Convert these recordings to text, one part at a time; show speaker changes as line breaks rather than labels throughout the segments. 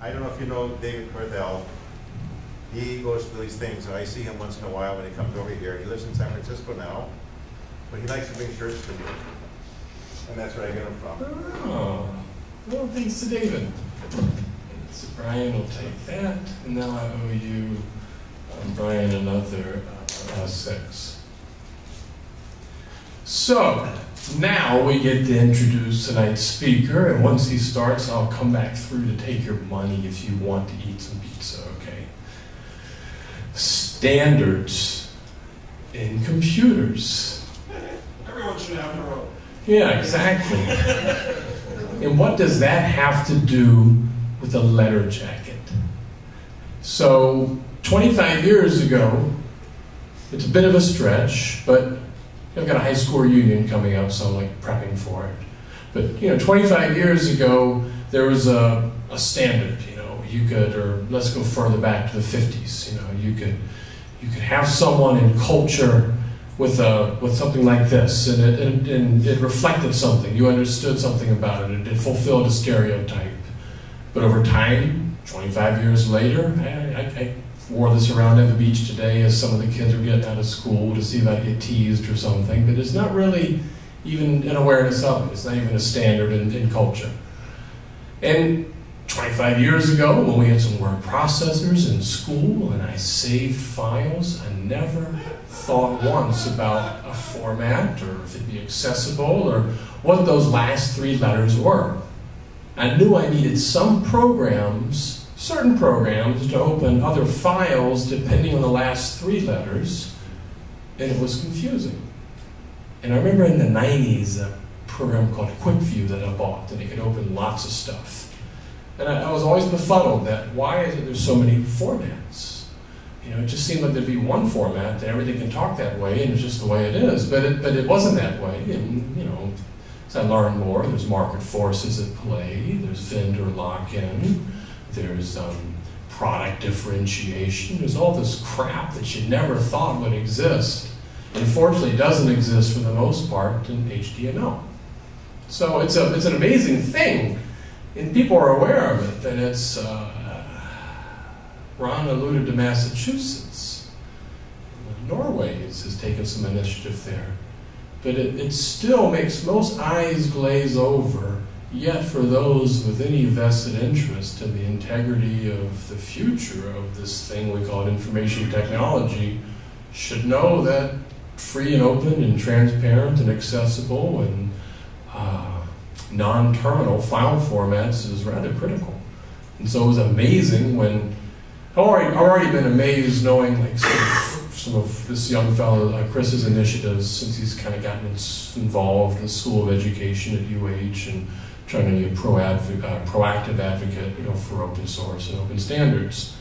I don't know if you know David Corthell. He goes to these things, and I see him once in a while when he comes over here. He lives in San Francisco now, but he likes to bring shirts to me. And that's where I get them from.
Oh, well, thanks to David. So Brian will take that, and now I owe you, Brian, another 6. So, now we get to introduce tonight's speaker, and once he starts, I'll come back through to take your money if you want to eat some pizza, okay? Standards in computers.
Everyone should have their own.
Yeah, exactly. And what does that have to do with a letter jacket? So, 25 years ago, it's a bit of a stretch, but I've got a high school reunion coming up, so I'm like prepping for it. But 25 years ago, there was a standard. You could, or let's go further back to the 50s. You could have someone in culture with something like this, and it reflected something. You understood something about it. It fulfilled a stereotype. But over time, 25 years later, I wore this around at the beach today as some of the kids are getting out of school to see if I get teased or something. But it's not really even an awareness of it. It's not even a standard in culture. And 25 years ago, when we had some word processors in school and I saved files, I never thought once about a format or if it'd be accessible or what those last 3 letters were. I knew I needed some programs, certain programs, to open other files depending on the last 3 letters, and it was confusing. And I remember in the 90s a program called QuickView that I bought, and it could open lots of stuff. And I was always befuddled that why is it there's so many formats? It just seemed like there'd be one format and everything can talk that way and it's just the way it is. But it wasn't that way. And as I learned more, there's market forces at play, there's vendor lock-in, there's product differentiation, there's all this crap that you never thought would exist. Unfortunately, it doesn't exist for the most part in HTML. So it's an amazing thing. And people are aware of it, and it's, Ron alluded to Massachusetts. Norway has taken some initiative there. But it still makes most eyes glaze over, yet for those with any vested interest in the integrity of the future of this thing we call information technology should know that free and open and transparent and accessible and non-terminal file formats is rather critical. And so it was amazing when, I've already been amazed knowing like some of this young fellow, Chris's initiatives, since he's kind of gotten involved in the School of Education at UH and trying to be a proactive advocate, for open source and open standards.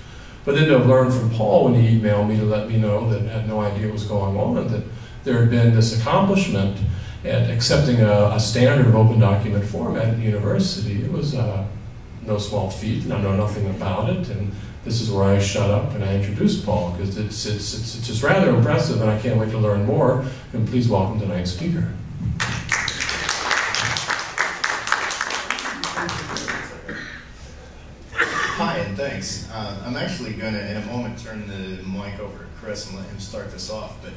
But then to have learned from Paul when he emailed me to let me know that I had no idea what was going on, that there had been this accomplishment at accepting a standard of open document format at the university. It was no small feat, and I know nothing about it. And this is where I shut up and I introduced Paul, because it's just rather impressive, and I can't wait to learn more. And please welcome tonight's speaker.
Hi, and thanks. I'm actually going to, in a moment, turn the mic over to Chris and let him start this off. But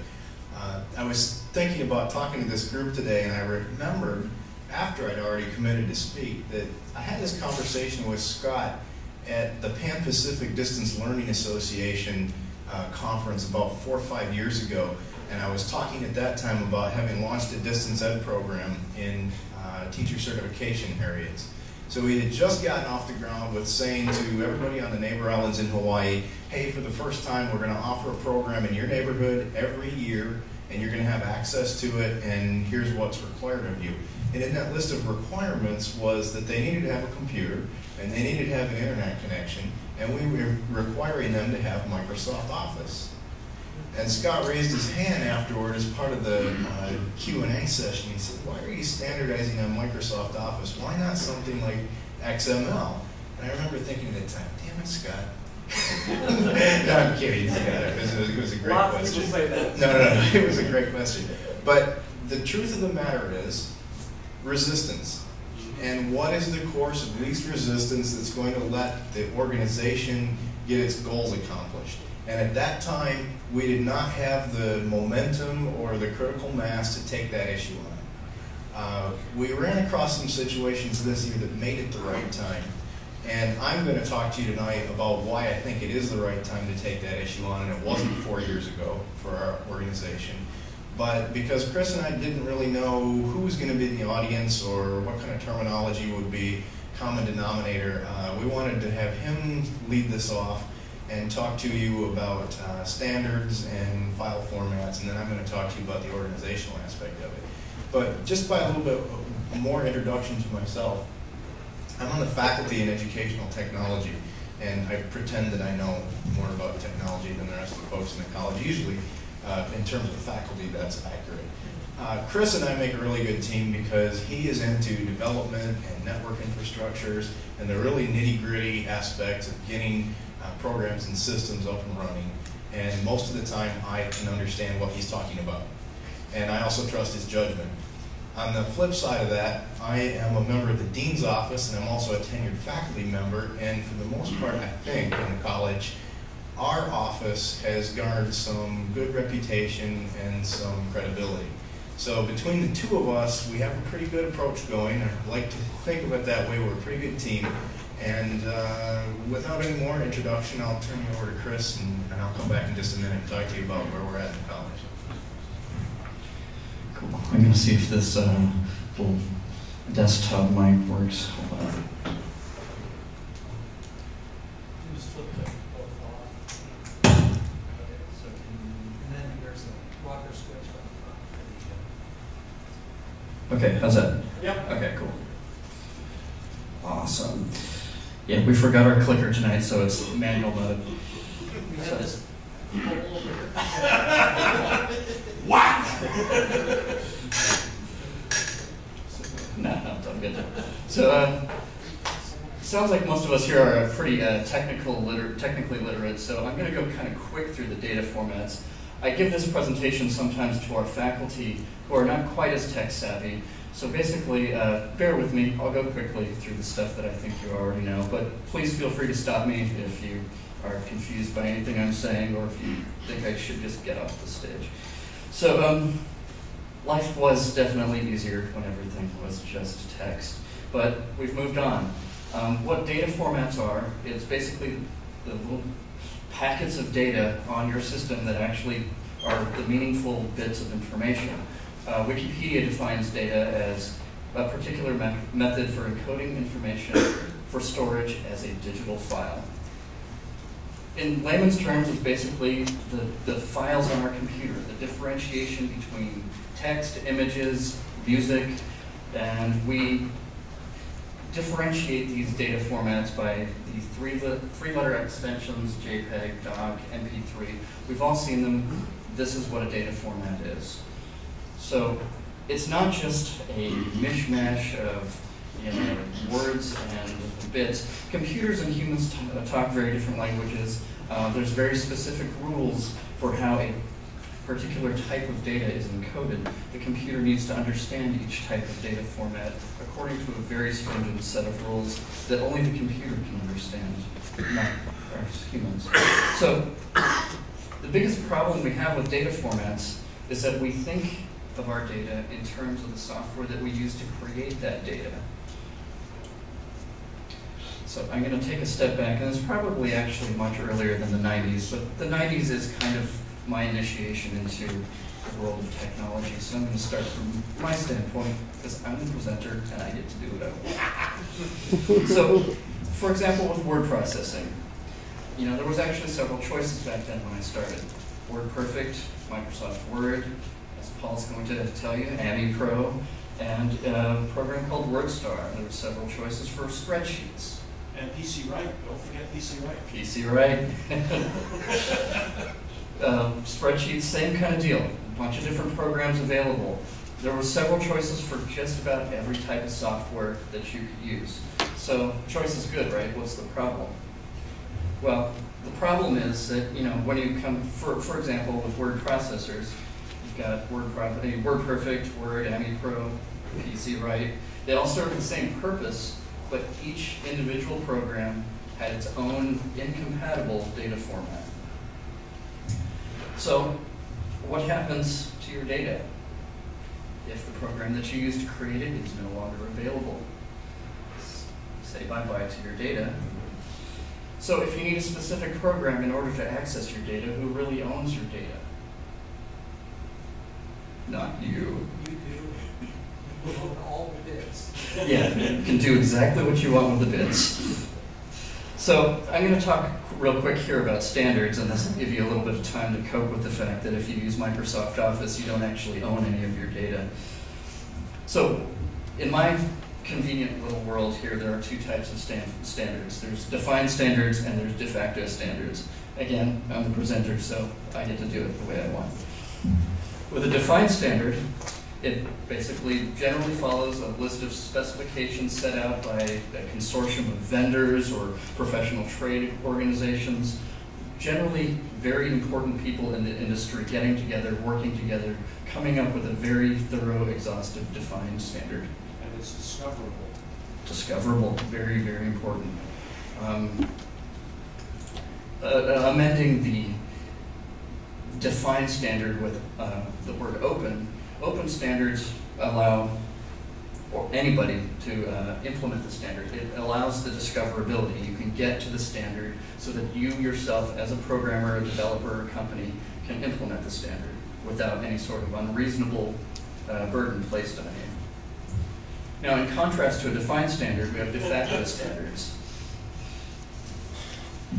I was thinking about talking to this group today, and I remembered, after I'd already committed to speak, that I had this conversation with Scott at the Pan-Pacific Distance Learning Association conference about 4 or 5 years ago. And I was talking at that time about having launched a distance ed program in teacher certification areas. So we had just gotten off the ground with saying to everybody on the neighbor islands in Hawaii, hey, for the first time, we're going to offer a program in your neighborhood every year, and you're going to have access to it, and here's what's required of you. And in that list of requirements was that they needed to have a computer, and they needed to have an internet connection, and we were requiring them to have Microsoft Office. And Scott raised his hand afterward as part of the Q&A session. He said, why are you standardizing on Microsoft Office? Why not something like XML? And I remember thinking at the time, damn it, Scott. No, I'm kidding, Scott. It was a great question.
Lots of people say that.
No, it was a great question. But the truth of the matter is resistance. and what is the course of least resistance that's going to let the organization get its goals accomplished. And at that time, we did not have the momentum or the critical mass to take that issue on. We ran across some situations this year that made it the right time. And I'm going to talk to you tonight about why I think it is the right time to take that issue on, and it wasn't 4 years ago for our organization. But because Chris and I didn't really know who was going to be in the audience or what kind of terminology would be common denominator, we wanted to have him lead this off and talk to you about standards and file formats, and then I'm going to talk to you about the organizational aspect of it. But just by a little bit more introduction to myself, I'm on the faculty in educational technology, and I pretend that I know more about technology than the rest of the folks in the college. Usually, in terms of faculty, that's accurate. Chris and I make a really good team because he is into development and network infrastructures and the really nitty-gritty aspects of getting programs and systems up and running. And most of the time, I can understand what he's talking about. And I also trust his judgment. On the flip side of that, I am a member of the Dean's Office, and I'm also a tenured faculty member, and for the most part, I think, in the college, our office has garnered some good reputation and some credibility. So between the two of us, we have a pretty good approach going. I like to think of it that way. We're a pretty good team. And without any more introduction, I'll turn you over to Chris, and I'll come back in just a minute and talk to you about where we're at in college.
Cool. I'm going to see if this little desktop mic works. Hold on.
Just flip the both off. Okay, so and then there's a rocker switch on the front.
Okay, how's that?
Yep.
Okay, cool. Awesome. Yeah, we forgot our clicker tonight, so it's manual mode.
We
So-
have this
No, I'm good. So, sounds like most of us here are pretty technically literate, so I'm going to go kind of quick through the data formats. I give this presentation sometimes to our faculty who are not quite as tech savvy, so basically, bear with me. I'll go quickly through the stuff that I think you already know, but please feel free to stop me if you are confused by anything I'm saying, or if you think I should just get off the stage. So, life was definitely easier when everything was just text, but we've moved on. What data formats are, it's basically the little packets of data on your system that actually are the meaningful bits of information. Wikipedia defines data as a particular method for encoding information for storage as a digital file. In layman's terms, it's basically the files on our computer, the differentiation between text, images, music, and we differentiate these data formats by the three-letter extensions, JPEG, DOC, MP3. We've all seen them. This is what a data format is. So it's not just a mishmash of words and bits. Computers and humans talk very different languages. There's very specific rules for how a particular type of data is encoded. The computer needs to understand each type of data format according to a very stringent set of rules that only the computer can understand, not us humans. So the biggest problem we have with data formats is that we think of our data in terms of the software that we use to create that data. So I'm going to take a step back, and it's probably actually much earlier than the 90s, but the 90s is kind of my initiation into the world of technology. So I'm going to start from my standpoint, because I'm the presenter and I get to do what I want. So, for example, with word processing, there was actually several choices back then when I started. WordPerfect, Microsoft Word, as Paul's going to tell you, AMI Pro, and a program called WordStar. There were several choices for spreadsheets.
and PC Write. Don't forget PC Write.
PC Write. Spreadsheets, same kind of deal. A bunch of different programs available. There were several choices for just about every type of software that you could use. So choice is good, right? What's the problem? Well, the problem is that when you come, for example, with word processors, you've got WordPerfect, Word, AMI Pro, PC Write. They all serve the same purpose, but each individual program had its own incompatible data format. So, what happens to your data if the program that you used to create it is no longer available? Say bye-bye to your data. So if you need a specific program in order to access your data, who really owns your data? Not you.
You do. You own all the bits.
Yeah, you can do exactly what you want with the bits. So I'm going to talk real quick here about standards, and this will give you a little bit of time to cope with the fact that if you use Microsoft Office, you don't actually own any of your data. So in my convenient little world here, there are two types of standards. There's defined standards and there's de facto standards. Again, I'm the presenter, so I get to do it the way I want. With a defined standard, it basically generally follows a list of specifications set out by a consortium of vendors or professional trade organizations, generally very important people in the industry getting together, working together, coming up with a very thorough, exhaustive, defined standard.
And it's discoverable.
Discoverable, very, very important. Amending the defined standard with the word open. Open standards allow anybody to implement the standard. It allows the discoverability. You can get to the standard so that you yourself, as a programmer, a developer, or company, can implement the standard without any sort of unreasonable burden placed on you. Now, in contrast to a defined standard, we have de facto standards.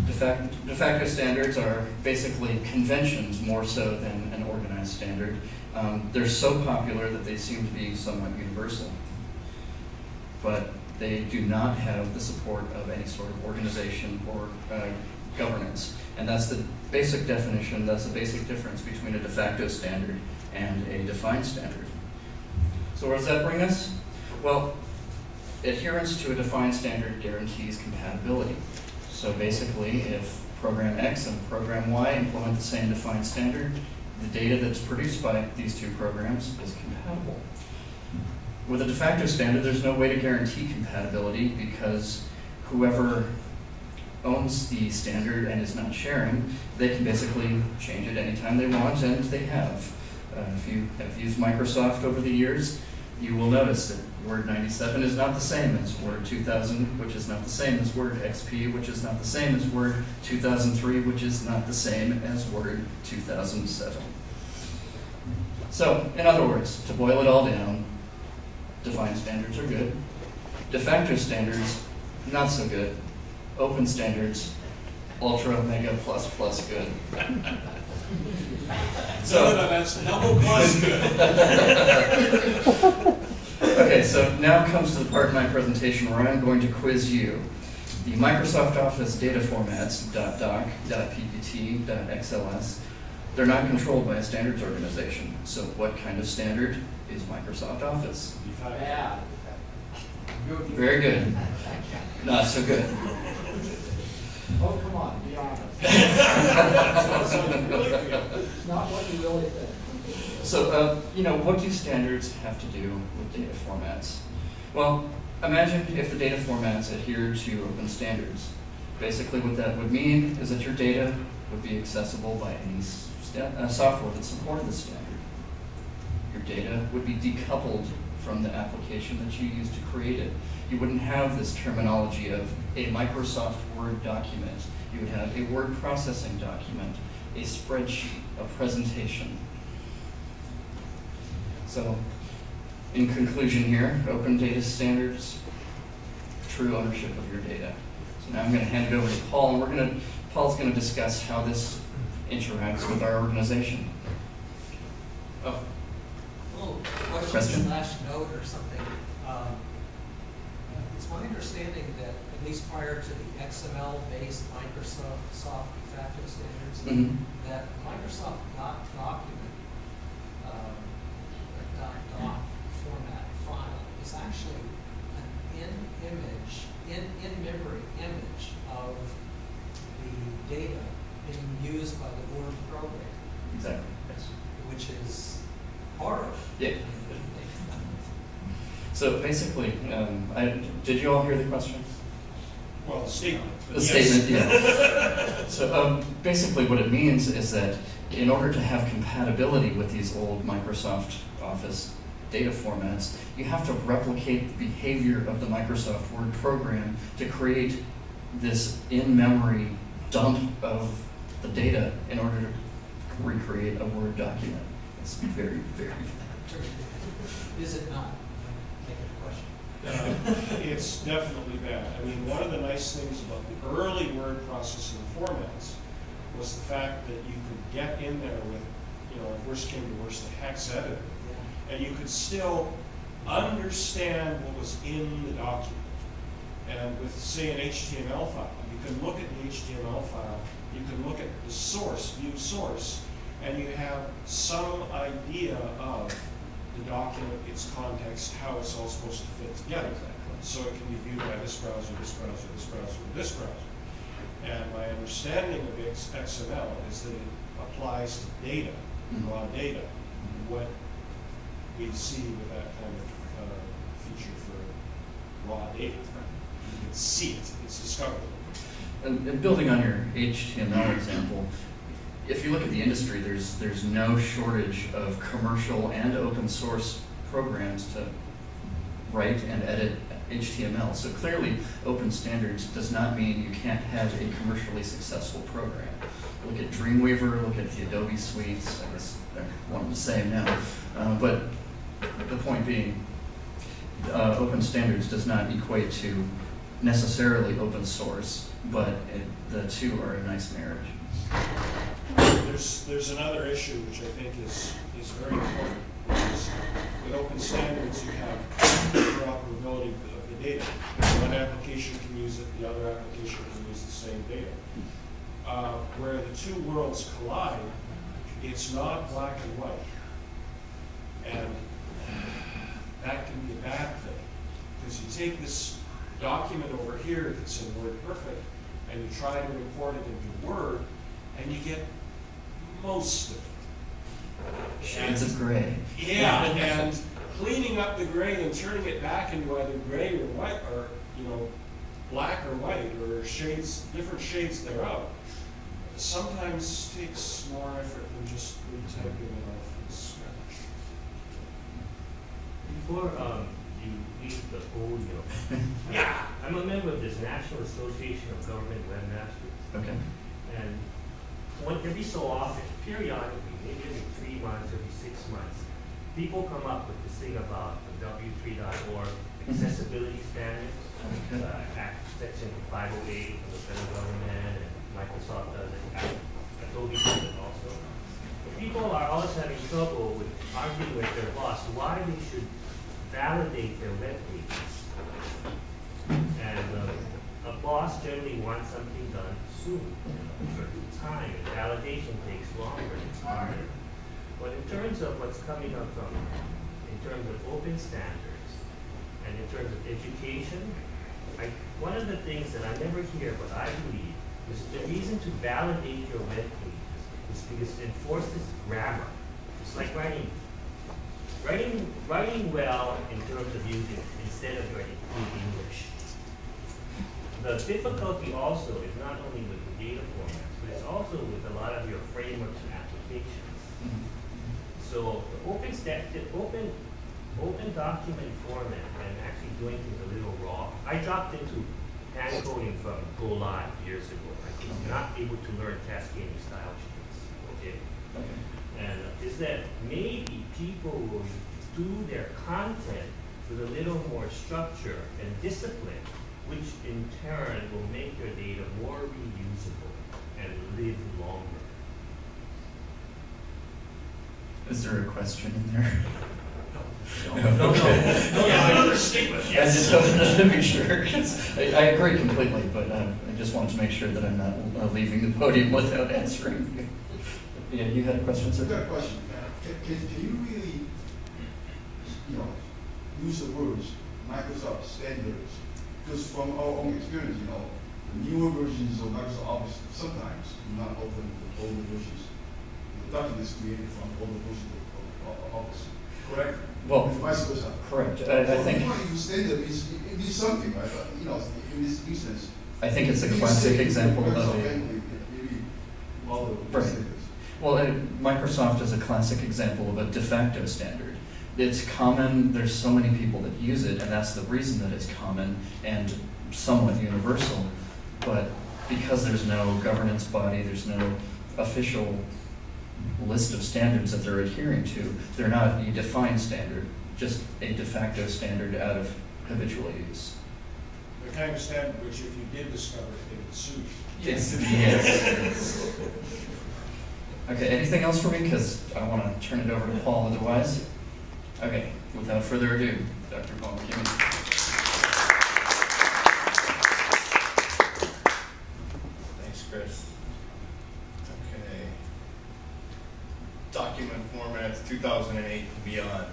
De facto standards are basically conventions more so than an organized standard. They're so popular that they seem to be somewhat universal. But they do not have the support of any sort of organization or governance. And that's the basic definition, that's the basic difference between a de facto standard and a defined standard. So where does that bring us? Well, adherence to a defined standard guarantees compatibility. So basically, if program X and program Y implement the same defined standard, the data that's produced by these two programs is compatible. With a de facto standard, there's no way to guarantee compatibility because whoever owns the standard and is not sharing, they can basically change it anytime they want, and they have. If you have used Microsoft over the years, you will notice that Word 97 is not the same as Word 2000, which is not the same as Word XP, which is not the same as Word 2003, which is not the same as Word 2007. So, in other words, to boil it all down, defined standards are good. De facto standards, not so good. Open standards, ultra, mega, plus, plus good.
So that's double plus good.
Okay, so now comes to the part of my presentation where I'm going to quiz you. The Microsoft Office data formats, .doc, .ppt, .xls, they're not controlled by a standards organization. So what kind of standard is Microsoft Office?
Yeah.
Very good. Not so good.
Oh, come on, be honest. Not what you really think.
So, what do standards have to do with data formats? Well, imagine if the data formats adhere to open standards. Basically what that would mean is that your data would be accessible by any software that supported the standard. Your data would be decoupled from the application that you used to create it. You wouldn't have this terminology of a Microsoft Word document. You would have a word processing document, a spreadsheet, a presentation. So, in conclusion here, open data standards, true ownership of your data. So now I'm going to hand it over to Paul, and Paul's going to discuss how this interacts with our organization. Oh.
Well, question / note or something. It's my understanding that at least prior to the XML-based Microsoft de facto standards, that Microsoft document, .doc format file is actually an in-memory image of the data being used by the Word program.
Exactly. Yes.
Which is horrible.
Yeah. So basically, did you all hear the question?
Well, the statement.
The statement, yeah. So basically what it means is that in order to have compatibility with these old Microsoft Office data formats, you have to replicate the behavior of the Microsoft Word program to create this in-memory dump of the data in order to recreate a Word document. It's very, very bad.
Is it not? Make it a question.
It's definitely bad. I mean, one of the nice things about the early word processing formats was the fact that you could get in there with, you know, if worst came to worst, a hex editor, and you could still understand what was in the document. And with, say, an HTML file, you can look at the HTML file, you can look at the source, view source, and you have some idea of the document, its context, how it's all supposed to fit together. So it can be viewed by this browser, this browser, this browser, this browser. And my understanding of XML is that it applies to data, raw data, what we see with that kind of feature for raw data. You can see it, it's discoverable.
And building on your HTML example, if you look at the industry, there's no shortage of commercial and open source programs to write and edit HTML. So clearly, open standards does not mean you can't have a commercially successful program. Look at Dreamweaver, look at the Adobe suites. I guess they're one and the same now. But the point being, open standards does not equate to necessarily open source, but the two are a nice marriage.
There's another issue which I think is very important, which is with open standards you have interoperability of the data. One application can use it, the other application can use the same data. Where the two worlds collide, it's not black and white. And that can be a bad thing, because you take this document over here that's in WordPerfect and you try to import it into Word, and you get most of it.
Shades of gray.
Yeah, and cleaning up the gray and turning it back into either gray or white, or black or white, or shades, different shades thereof, sometimes takes more effort than just retyping it off from scratch.
Before you leave the podium,
Yeah.
I'm a member of this National Association of Government Webmasters.
Okay.
And every so often, periodically, maybe every 3 months, every 6 months, people come up with this thing about the W3.org accessibility standards, Act Section 508 of the federal government, and Microsoft does it, Adobe does it also. People are always having trouble with arguing with their boss why they should validate their web pages. And a boss generally wants something done soon, a certain time, and validation takes longer, it's harder. But in terms of what's coming up in terms of open standards, and in terms of education, one of the things that I never hear, but I believe, is the reason to validate your web pages is because it enforces grammar. It's like writing well in terms of using instead of writing good English. The difficulty also is not only with the data formats, but it's also with a lot of your frameworks and applications. So the open document format and actually doing things a little raw. I dropped into hand coding from Go Live years ago. I was not able to learn cascading style sheets. Okay. And is that maybe people will do their content with a little more structure and discipline, which in turn will make your data more reusable and live longer.
Is there a question in there?
No, understatement.
I just wanted to be sure, 'cause I agree completely, but I just wanted to make sure that I'm not leaving the podium without answering. Yeah, you had a question, sir?
I've got a question. Can you really, use the words Microsoft standards? Because from our own experience, the newer versions of Microsoft Office sometimes do not open the older versions. The document is created from older versions of Office. correct?
Well,
And vice versa.
correct.
So
I think
if you want to use standard, it means something, right? But, you know, in this business.
it's a classic example of a.
Maybe all the
Right.
standards.
Well, Microsoft is a classic example of a de facto standard. It's common, there's so many people that use it, and that's the reason that it's common and somewhat universal. But because there's no governance body, there's no official list of standards that they're adhering to, they're not a defined standard, just a de facto standard out of habitual use.
The kind of standard which if you did discover it, they would sue you.
Yes. Yes. Okay, anything else for me? Because I want to turn it over to Paul otherwise. Okay, without further ado, Dr. Paul McKinney.
Thanks, Chris. Okay. Document formats 2008 and beyond.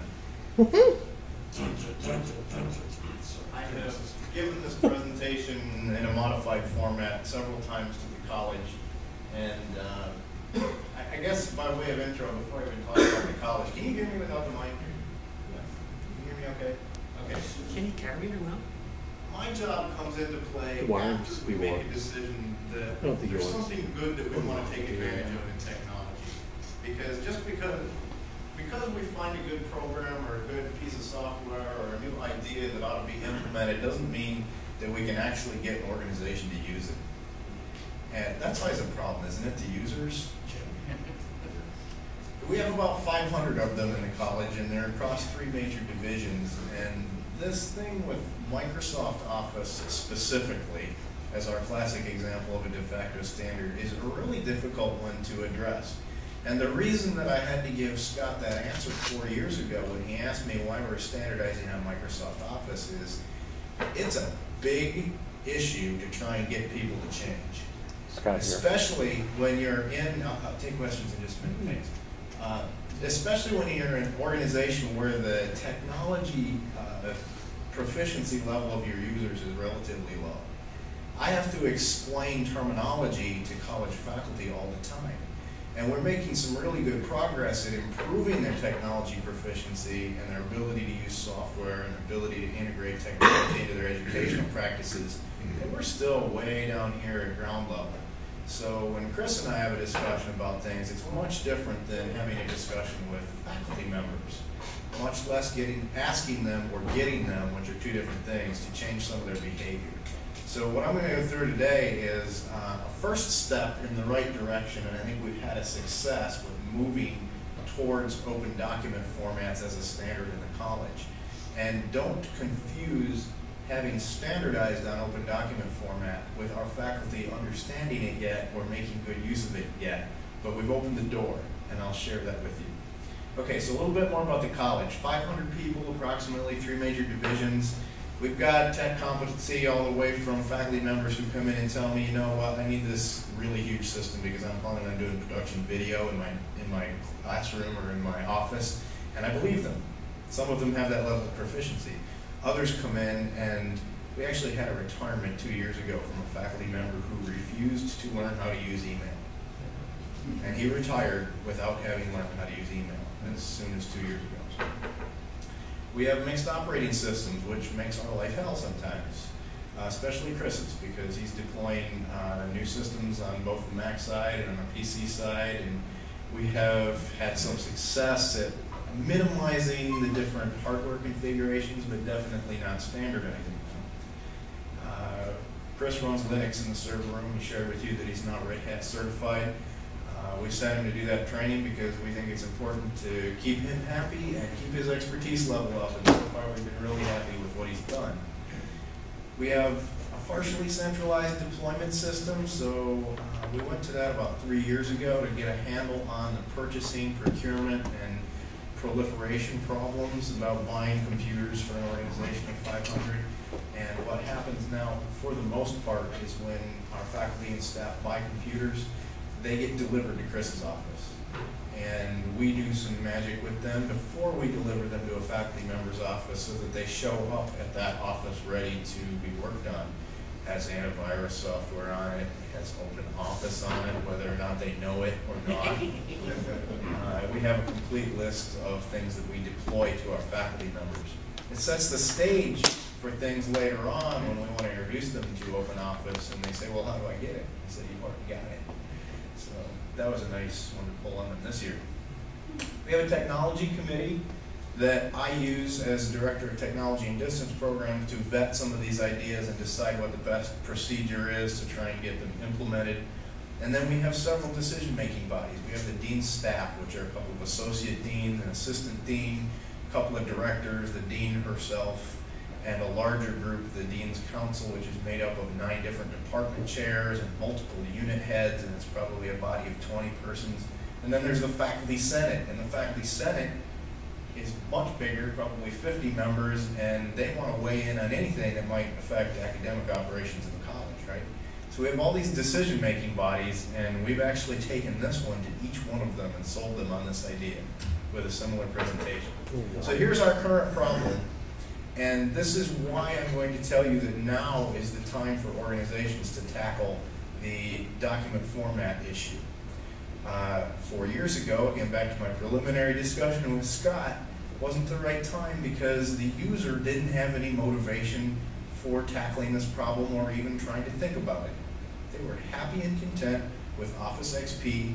I have given this presentation in a modified format several times to the college, and I guess by way of intro, before I even talk about the college, can you hear me without the mic? Yeah. Can you hear me okay? Okay.
Can you carry it around?
My job comes into play
The wires,
after we
the
make
wires.
a decision that
I don't think
there's
yours.
something good that we want to take advantage of in technology. Because just because we find a good program or a good piece of software or a new idea that ought to be implemented doesn't mean that we can actually get an organization to use it. And that's always a problem, isn't it, to users? We have about 500 of them in the college, and they're across 3 major divisions. And this thing with Microsoft Office specifically, as our classic example of a de facto standard, is a really difficult one to address. And the reason that I had to give Scott that answer 4 years ago when he asked me why we're standardizing on Microsoft Office is, it's a big issue to try and get people to change.
Scott here.
Especially when you're in, I'll take questions in just a minute, thanks. Especially when you're in an organization where the technology proficiency level of your users is relatively low. I have to explain terminology to college faculty all the time. And we're making some really good progress in improving their technology proficiency and their ability to use software and their ability to integrate technology into their educational practices. And we're still way down here at ground level. So when Chris and I have a discussion about things, it's much different than having a discussion with faculty members. Much less asking them or getting them, which are 2 different things, to change some of their behavior. So what I'm going to go through today is a first step in the right direction, and I think we've had a success with moving towards open document formats as a standard in the college. And don't confuse having standardized on open document format with our faculty understanding it yet or making good use of it yet, but we've opened the door, and I'll share that with you. Okay, so a little bit more about the college. 500 people, approximately 3 major divisions. We've got tech competency all the way from faculty members who come in and tell me, you know what, I need this really huge system because I'm planning on doing production video in my classroom or in my office, and I believe them. Some of them have that level of proficiency. Others come in, and we actually had a retirement 2 years ago from a faculty member who refused to learn how to use email. And he retired without having learned how to use email as soon as 2 years ago. We have mixed operating systems, which makes our life hell sometimes, especially Chris's, because he's deploying new systems on both the Mac side and on the PC side, and we have had some success at minimizing the different hardware configurations, but definitely not standardizing them. Chris runs Linux in the server room. He shared with you that he's not Red Hat certified. We sent him to do that training because we think it's important to keep him happy and keep his expertise level up, and so far we've been really happy with what he's done. We have a partially centralized deployment system, so we went to that about 3 years ago to get a handle on the purchasing, procurement, and proliferation problems about buying computers for an organization of 500. And what happens now, for the most part, is when our faculty and staff buy computers, they get delivered to Chris's office. And we do some magic with them before we deliver them to a faculty member's office so that they show up at that office ready to be worked on. has antivirus software on it, has open office on it, whether or not they know it or not. We have a complete list of things that we deploy to our faculty members. It sets the stage for things later on when we want to introduce them to open office and they say, well, how do I get it? I said, you've already got it. So that was a nice one to pull on them this year. We have a technology committee that I use as Director of Technology and Distance Programs to vet some of these ideas and decide what the best procedure is to try and get them implemented. And then we have several decision-making bodies. We have the dean's staff, which are a couple of associate deans, an assistant dean, a couple of directors, the dean herself, and a larger group, the Dean's Council, which is made up of 9 different department chairs and multiple unit heads, and it's probably a body of 20 persons. And then there's the Faculty Senate, and the Faculty Senate is much bigger, probably 50 members, and they want to weigh in on anything that might affect academic operations of the college, right? So we have all these decision-making bodies, and we've actually taken this one to each one of them and sold them on this idea with a similar presentation. So here's our current problem, and this is why I'm going to tell you that now is the time for organizations to tackle the document format issue. 4 years ago, again back to my preliminary discussion with Scott, wasn't the right time because the user didn't have any motivation for tackling this problem or even trying to think about it. They were happy and content with Office XP.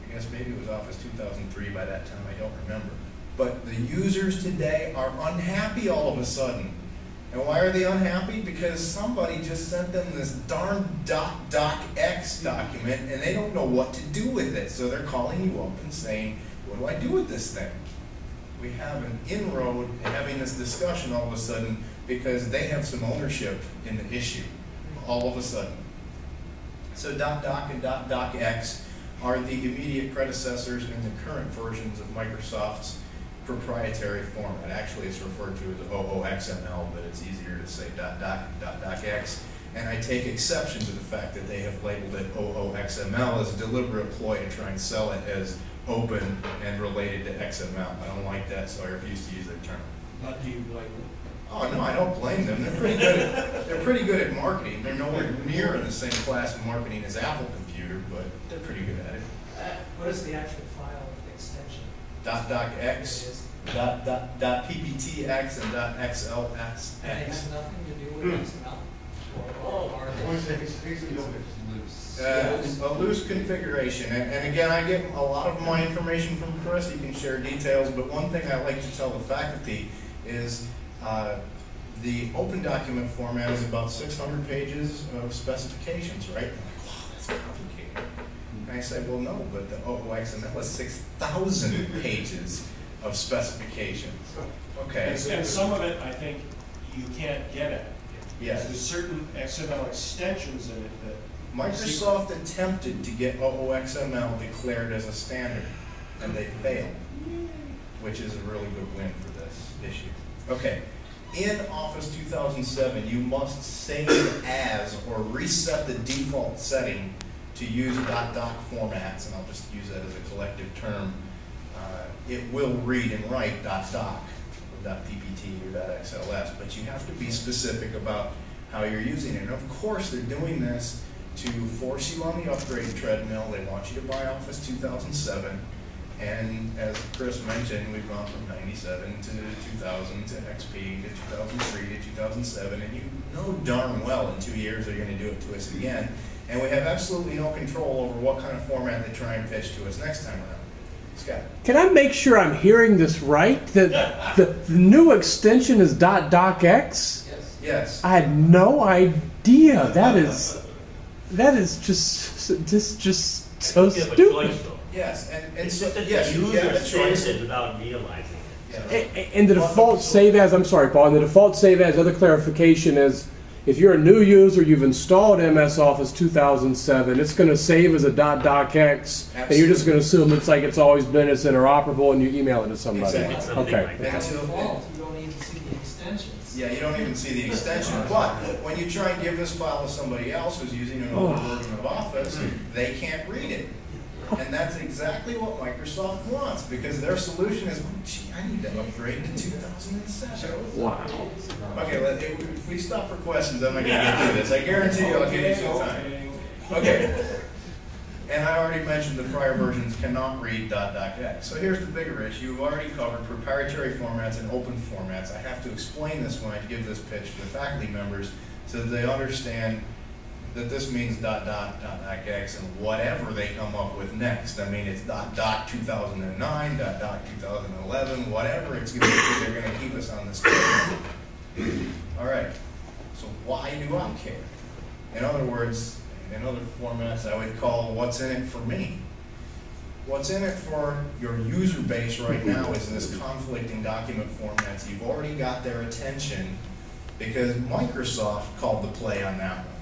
I guess maybe it was Office 2003 by that time, I don't remember. But the users today are unhappy all of a sudden. And why are they unhappy? Because somebody just sent them this darn .docx document and they don't know what to do with it. So they're calling you up and saying, what do I do with this thing? We have an inroad in having this discussion all of a sudden because they have some ownership in the issue all of a sudden. So .doc and .docx are the immediate predecessors in the current versions of Microsoft's proprietary format. Actually, it's referred to as OOXML, but it's easier to say .doc and .docx. And I take exception to the fact that they have labeled it OOXML as a deliberate ploy to try and sell it as open and related to XML. I don't like that, so I refuse to use that term.
But do you blame them?
Oh no, I don't blame them. They're pretty good at marketing. They're nowhere near in the same class of marketing as Apple Computer, but they're pretty good at it.
What is the actual file extension?
.docx, .pptx, and .xlsx.
And it has nothing to do with XML? Or are they?
A loose configuration, and again, I get a lot of my information from Chris. You can share details, but one thing I like to tell the faculty is the open document format is about 600 pages of specifications, right? I'm like, wow, that's complicated. And I say, well, no, but the OOXML is 6,000 pages of specifications. Okay.
And some of it, I think, you can't get at.
Yes.
There's certain XML extensions in it that
Microsoft attempted to get OOXML declared as a standard, and they failed, which is a really good win for this issue. Okay, in Office 2007, you must save as or reset the default setting to use .doc formats, and I'll just use that as a collective term. It will read and write .doc or .ppt or .xls, but you have to be specific about how you're using it. And of course, they're doing this to force you on the upgrade treadmill. They want you to buy Office 2007. And as Chris mentioned, we've gone from 97 to 2000 to XP to 2003 to 2007, and you know darn well in 2 years they're going to do it to us again. And we have absolutely no control over what kind of format they try and pitch to us next time around. Scott?
Can I make sure I'm hearing this right? The new extension is .docx?
Yes.
Yes.
I had no idea. That is just so stupid.
Yes, and
It's
so,
just that
yes,
the
you have
user
a choice.
says it without realizing it.
Yes.
And the default save as, I'm sorry, Paul, and the default save as, other clarification is, if you're a new user, you've installed MS Office 2007, it's going to save as a .docx, and you're just going to assume it's like it's always been, it's interoperable, and you email it to somebody.
Exactly.
Something
Okay.
like that.
By default, you don't even see the extensions.
Yeah, you don't even see the extension, but when you try and give this file to somebody else who's using an older version of Office, they can't read it. And that's exactly what Microsoft wants, because their solution is, oh, gee, I need to upgrade to 2007.
Wow.
Okay, if we stop for questions, I'm not going to get through this. I guarantee you I'll give you some time. Okay. And I already mentioned the prior versions cannot read .docx. So here's the bigger issue. We've already covered proprietary formats and open formats. I have to explain this when I give this pitch to the faculty members so that they understand that this means .docx, and whatever they come up with next. I mean, it's .2009, .2011, whatever it's going to be, they're going to keep us on this schedule. All right, so why do I care? In other words, in other formats, I would call what's in it for me. What's in it for your user base right now is this conflicting document formats. You've already got their attention because Microsoft called the play on that one.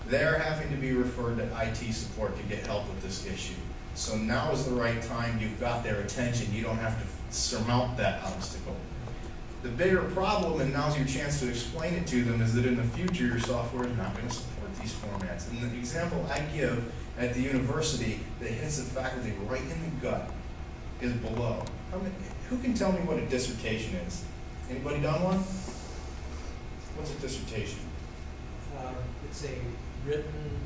They're having to be referred to IT support to get help with this issue. So now is the right time. You've got their attention. You don't have to surmount that obstacle. The bigger problem, and now's your chance to explain it to them, is that in the future your software is not going to support these formats. And the example I give at the university that hits the faculty right in the gut is below. Who can tell me what a dissertation is? Anybody done one? What's a dissertation?
It's a written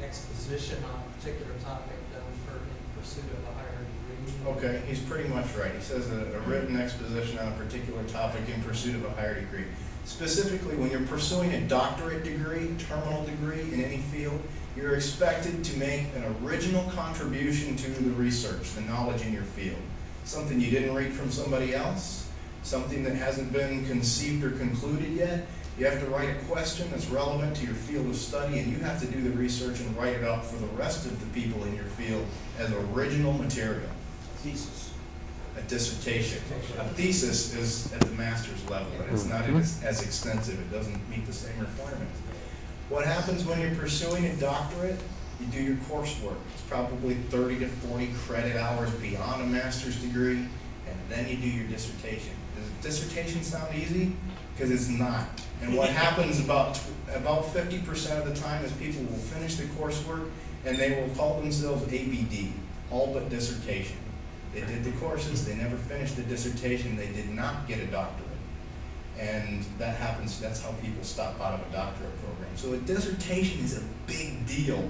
exposition on a particular topic done in pursuit of a higher degree.
Okay, he's pretty much right. He says a written exposition on a particular topic in pursuit of a higher degree. Specifically, when you're pursuing a doctorate degree, terminal degree in any field, you're expected to make an original contribution to the research, the knowledge in your field. Something you didn't read from somebody else, something that hasn't been conceived or concluded yet. You have to write a question that's relevant to your field of study, and you have to do the research and write it up for the rest of the people in your field as original material.
Thesis.
A dissertation. A thesis is at the master's level, and it's not as extensive. It doesn't meet the same requirements. What happens when you're pursuing a doctorate? You do your coursework. It's probably 30 to 40 credit hours beyond a master's degree, and then you do your dissertation. Does a dissertation sound easy? Because it's not. And what happens about 50% of the time is people will finish the coursework and they will call themselves ABD, all but dissertation. They did the courses, they never finished the dissertation, they did not get a doctorate. And that happens, that's how people stop out of a doctorate program. So a dissertation is a big deal.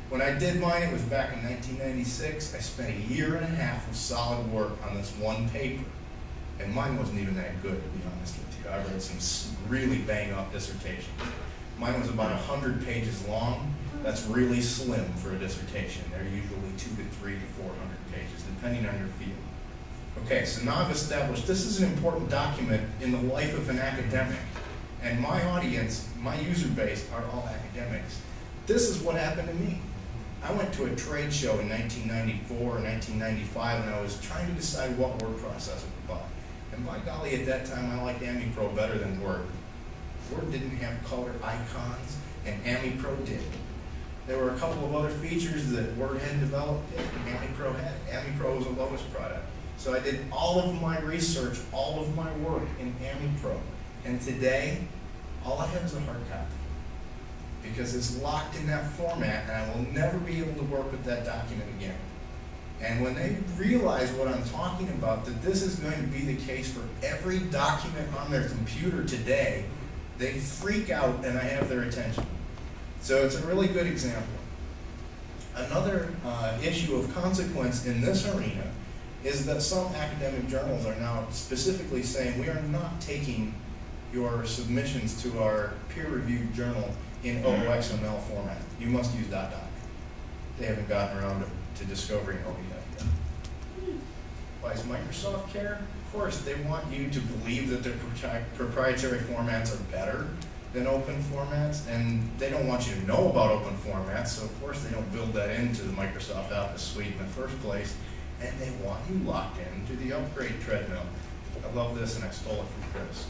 When I did mine, it was back in 1996. I spent a year and a half of solid work on this one paper. And mine wasn't even that good, to be honest with you. I read some really bang-up dissertations. Mine was about 100 pages long. That's really slim for a dissertation. They're usually 2 to 3 to 400 pages, depending on your field. Okay, so now I've established this is an important document in the life of an academic. And my audience, my user base, are all academics. This is what happened to me. I went to a trade show in 1994 or 1995, and I was trying to decide what word processor to buy. And by golly, at that time, I liked AmiPro better than Word. Word didn't have color icons, and AmiPro did. There were a couple of other features that Word had developed, and AmiPro had. AmiPro was a Lotus product. So I did all of my research, all of my work in AmiPro. And today, all I have is a hard copy. Because it's locked in that format, and I will never be able to work with that document again. And when they realize what I'm talking about, that this is going to be the case for every document on their computer today, they freak out and I have their attention. So it's a really good example. Another issue of consequence in this arena is that some academic journals are now specifically saying we are not taking your submissions to our peer-reviewed journal in OXML format. You must use .doc. They haven't gotten around to discovering ODF yet. Why does Microsoft care? Of course, they want you to believe that their proprietary formats are better than open formats, and they don't want you to know about open formats, so of course they don't build that into the Microsoft Office suite in the first place, and they want you locked into the upgrade treadmill. I love this, and I stole it from Chris.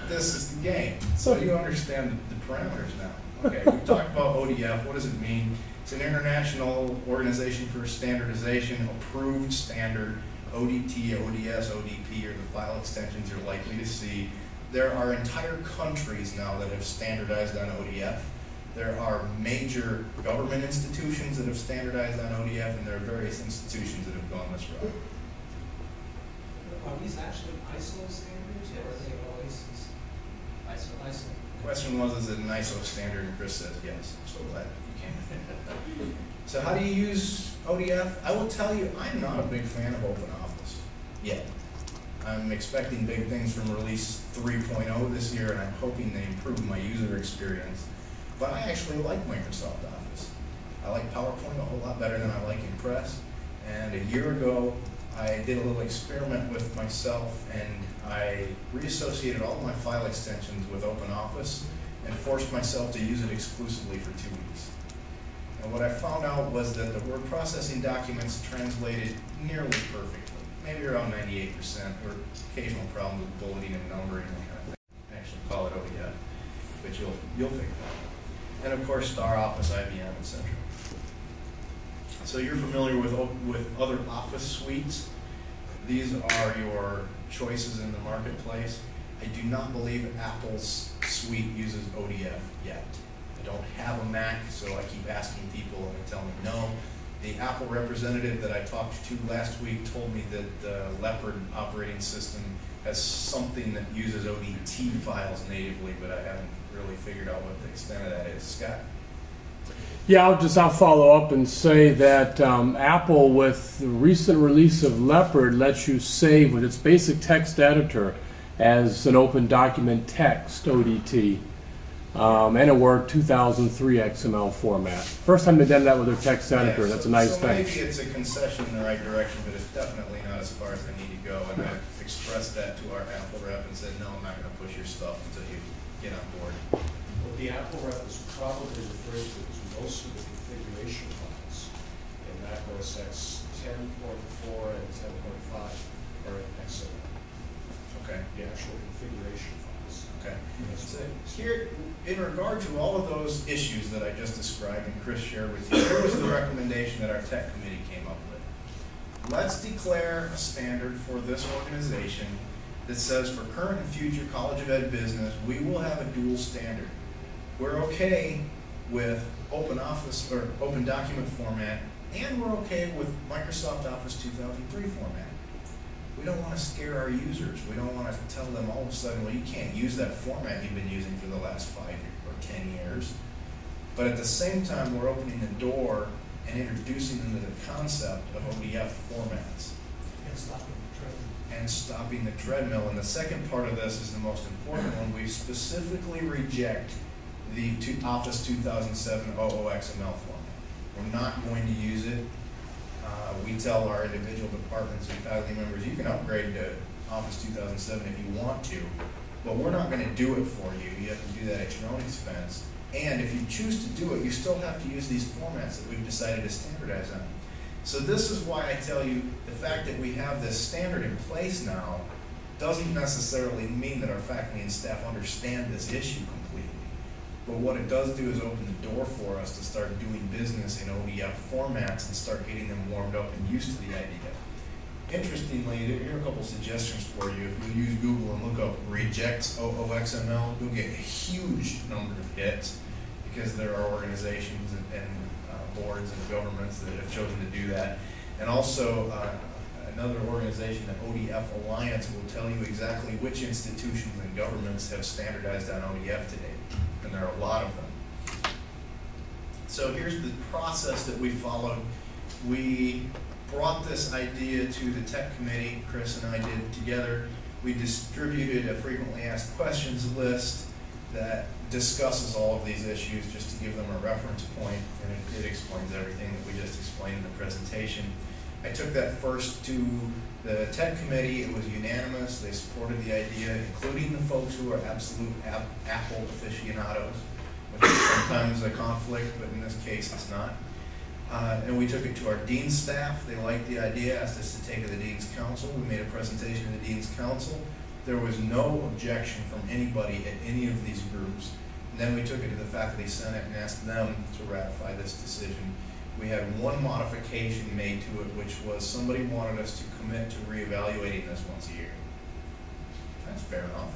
This is the game. So you understand the parameters now. Okay, we've talked about ODF. What does it mean? It's an international organization for standardization, approved standard. ODT, ODS, ODP are the file extensions you're likely to see. There are entire countries now that have standardized on ODF. There are major government institutions that have standardized on ODF, and there are various institutions that have gone this route.
Are these actually ISO standards, or are they always ISO?
The question was, is it an ISO standard? And Chris says yes. I'm so glad you came. So how do you use ODF? I will tell you, I'm not a big fan of OpenOffice yet. I'm expecting big things from release 3.0 this year, and I'm hoping they improve my user experience. But I actually like Microsoft Office. I like PowerPoint a whole lot better than I like Impress. And a year ago, I did a little experiment with myself, and I reassociated all my file extensions with OpenOffice and forced myself to use it exclusively for 2 weeks. And what I found out was that the word processing documents translated nearly perfectly, maybe around 98%. There were occasional problems with bulleting and numbering and kind of thing. I actually call it ODF, but you'll figure it out. And of course, Star Office, IBM, etc. So you're familiar with other Office suites. These are your choices in the marketplace. I do not believe Apple's suite uses ODF yet. I don't have a Mac, so I keep asking people and they tell me no. The Apple representative that I talked to last week told me that the Leopard operating system has something that uses ODT files natively, but I haven't really figured out what the extent of that is. Scott?
Yeah, I'll follow up and say that Apple, with the recent release of Leopard, lets you save with its basic text editor as an open document text, ODT, and a Word 2003 XML format. First time they've done that with their text editor, that's a nice thing.
Maybe it's a concession in the right direction, but it's definitely not as far as I need to go. And I've expressed that to our Apple rep and said, no, I'm not going to push your stuff until you get on board.
What the Apple rep is probably referring to is most of the configuration files in Mac OS X 10.4 and 10.5 are in XML.
Okay.
The actual configuration files.
Okay.
That's it.
Here, in regard to all of those issues that I just described and Chris shared with you, here was the recommendation that our tech committee came up with. Let's declare a standard for this organization that says for current and future College of Ed business, we will have a dual standard. We're okay with Open Office or Open Document format, and we're okay with Microsoft Office 2003 format. We don't want to scare our users. We don't want to tell them all of a sudden, well, you can't use that format you've been using for the last 5 or 10 years. But at the same time, we're opening the door and introducing them to the concept of ODF formats. And stopping the treadmill. And the second part of this is the most important one. We specifically reject the Office 2007 OOXML format. We're not going to use it. We tell our individual departments and faculty members, you can upgrade to Office 2007 if you want to, but we're not going to do it for you. You have to do that at your own expense. And if you choose to do it, you still have to use these formats that we've decided to standardize on. So this is why I tell you the fact that we have this standard in place now doesn't necessarily mean that our faculty and staff understand this issue completely. But what it does do is open the door for us to start doing business in ODF formats and start getting them warmed up and used to the idea. Interestingly, here are a couple suggestions for you. If you use Google and look up rejects OOXML, you'll get a huge number of hits because there are organizations and boards and governments that have chosen to do that. And also, another organization, the ODF Alliance, will tell you exactly which institutions and governments have standardized on ODF today. And there are a lot of them. So here's the process that we followed. We brought this idea to the tech committee, Chris and I did together. We distributed a frequently asked questions list that discusses all of these issues just to give them a reference point, and it explains everything that we just explained in the presentation. I took that first to the tech committee. It was unanimous. They supported the idea, including the folks who are absolute Apple aficionados, which is sometimes a conflict, but in this case it's not. And we took it to our dean's staff. They liked the idea, asked us to take it to the dean's council. We made a presentation to the dean's council. There was no objection from anybody at any of these groups. And then we took it to the faculty senate and asked them to ratify this decision. we had one modification made to it, which was somebody wanted us to commit to reevaluating this once a year. That's fair enough.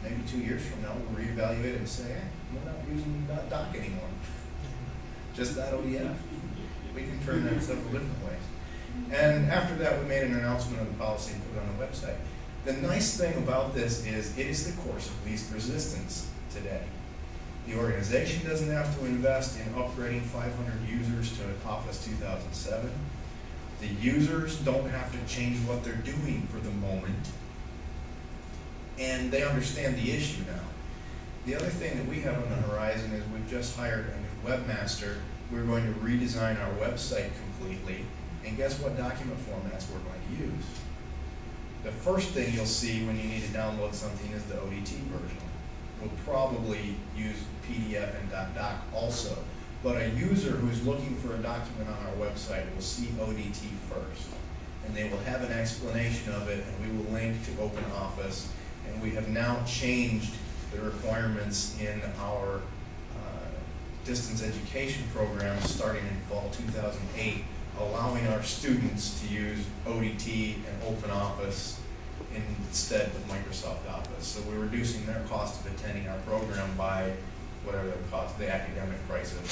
Maybe 2 years from now, we'll reevaluate it and say, hey, we're not using .doc anymore. Just .odf. We can turn that several different ways. And after that, we made an announcement of the policy and put it on the website. The nice thing about this is it is the course of least resistance today. The organization doesn't have to invest in upgrading 500 users to Office 2007. The users don't have to change what they're doing for the moment. And they understand the issue now. The other thing that we have on the horizon is we've just hired a new webmaster. We're going to redesign our website completely. And guess what document formats we're going to use? The first thing you'll see when you need to download something is the ODT version. We'll probably use PDF and .doc also. But a user who's looking for a document on our website will see ODT first. And they will have an explanation of it, and we will link to OpenOffice. And we have now changed the requirements in our distance education program starting in fall 2008, allowing our students to use ODT and OpenOffice instead of Microsoft Office. So we're reducing their cost of attending our program by whatever the cost, the academic price of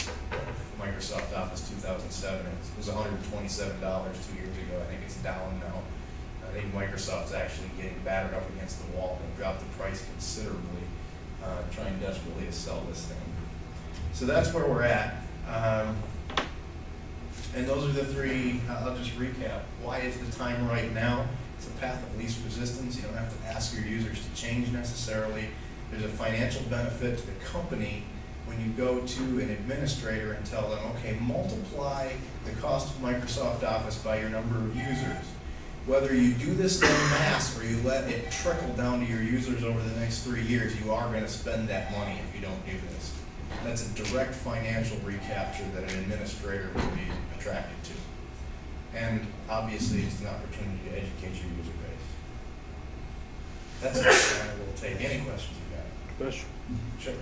Microsoft Office 2007. It was $127 2 years ago. I think it's down now. I think Microsoft's actually getting battered up against the wall and dropped the price considerably, trying desperately to sell this thing. So that's where we're at. And those are the three, I'll just recap. Why is the time right now? It's a path of least resistance. You don't have to ask your users to change necessarily. There's a financial benefit to the company when you go to an administrator and tell them, okay, multiply the cost of Microsoft Office by your number of users. Whether you do this en masse or you let it trickle down to your users over the next 3 years, you are going to spend that money if you don't do this. That's a direct financial recapture that an administrator would be attracted to. And obviously, it's an opportunity to educate your user base. That's it. I will take any questions you got.
Bush.
Sure.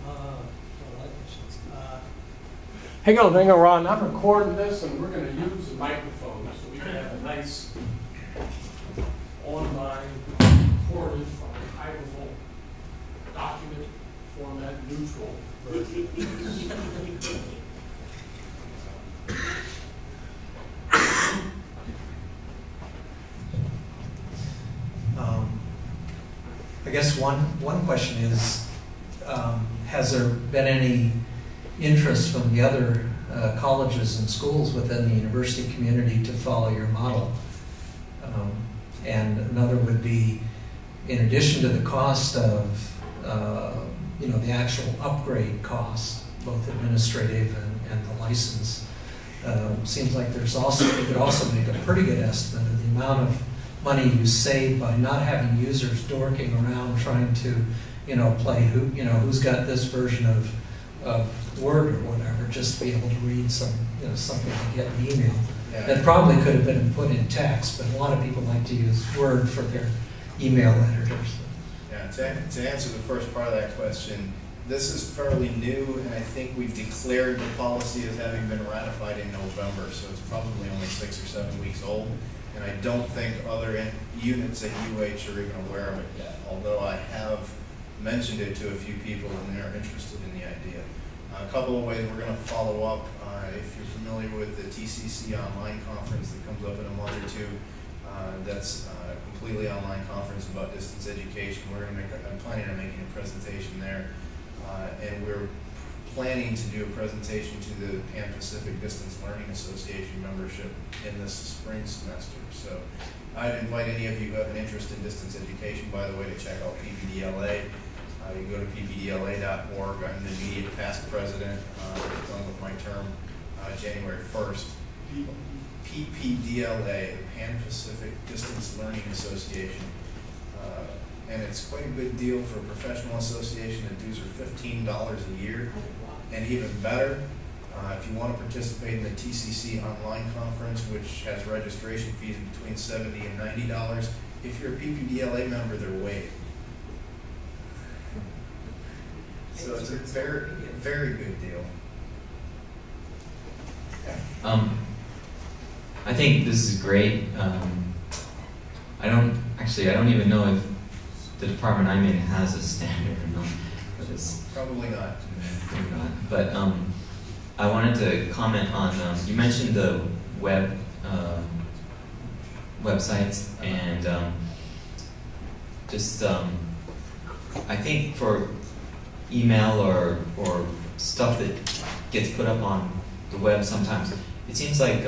A lot of questions.
Hang on, Ron. I'm recording this, and we're going to use the microphone so we can have a nice online recorded archival document format neutral version.
I guess one question is, has there been any interest from the other colleges and schools within the university community to follow your model? And another would be, in addition to the cost of the actual upgrade cost, both administrative and the license, seems like there's also, you could also make a pretty good estimate of the amount of money you save by not having users dorking around trying to, play who's got this version of Word or whatever, just to be able to read something to get an email.
Yeah.
That probably could have been put in text, but a lot of people like to use Word for their email editors.
Yeah, to answer the first part of that question, this is fairly new, and I think we declared the policy as having been ratified in November, so it's probably only 6 or 7 weeks old. And I don't think other units at UH are even aware of it yet, although I have mentioned it to a few people and they're interested in the idea. A couple of ways we're going to follow up. If you're familiar with the TCC online conference that comes up in a month or two, that's a completely online conference about distance education. I'm planning on making a presentation there, and we're planning to do a presentation to the Pan-Pacific Distance Learning Association membership in this spring semester. So I'd invite any of you who have an interest in distance education, by the way, to check out PPDLA. You can go to ppdla.org. I'm the immediate past president, done with my term January 1st. PPDLA, the Pan-Pacific Distance Learning Association. And it's quite a good deal for a professional association. The dues are $15 a year. And even better, if you want to participate in the TCC online conference, which has registration fees between $70 and $90, if you're a PPDLA member, they're waived. So it's a very, very good deal.
I think this is great. I don't even know if the department I'm in has a standard or not. But it's
Probably not.
maybe not. But I wanted to comment on you mentioned the websites and I think for email or stuff that gets put up on the web sometimes, it seems like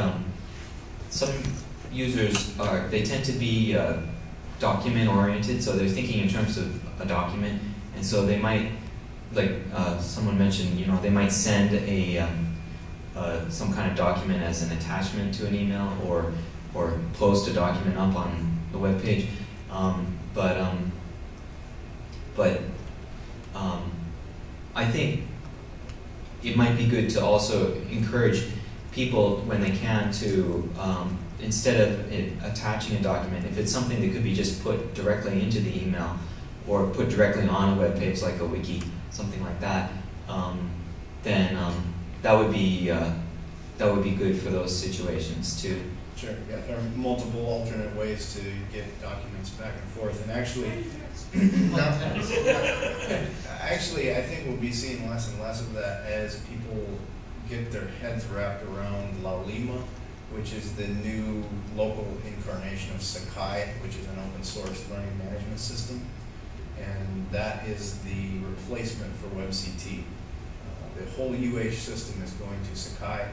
some users they tend to be document oriented, so they're thinking in terms of a document, and so they might, like someone mentioned, they might send some kind of document as an attachment to an email or post a document up on the web page, but I think it might be good to also encourage people when they can to, instead of attaching a document, if it's something that could be just put directly into the email or put directly on a web page like a wiki, something like that, then that would be good for those situations too.
Sure, yeah, there are multiple alternate ways to get documents back and forth, and actually, I think we'll be seeing less and less of that as people get their heads wrapped around La Lima, which is the new local incarnation of Sakai, which is an open source learning management system, and that is the replacement for WebCT. The whole UH system is going to Sakai,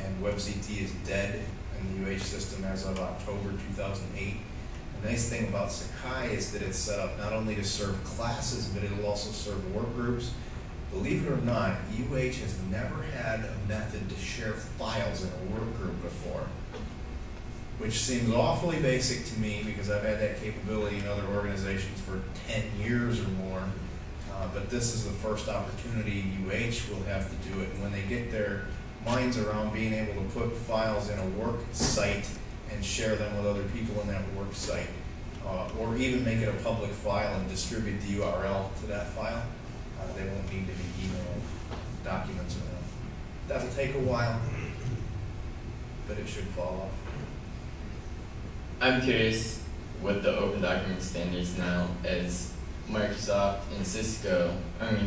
and WebCT is dead in the UH system as of October 2008. The nice thing about Sakai is that it's set up not only to serve classes, but it'll also serve work groups. Believe it or not, UH has never had a method to share files in a work group before, which seems awfully basic to me because I've had that capability in other organizations for 10 years or more. But this is the first opportunity UH will have to do it. And when they get their minds around being able to put files in a work site and share them with other people in that work site, or even make it a public file and distribute the URL to that file, they won't need to be emailing documents around. That'll take a while, but it should fall off.
I'm curious what the open document standards now as Microsoft and Cisco,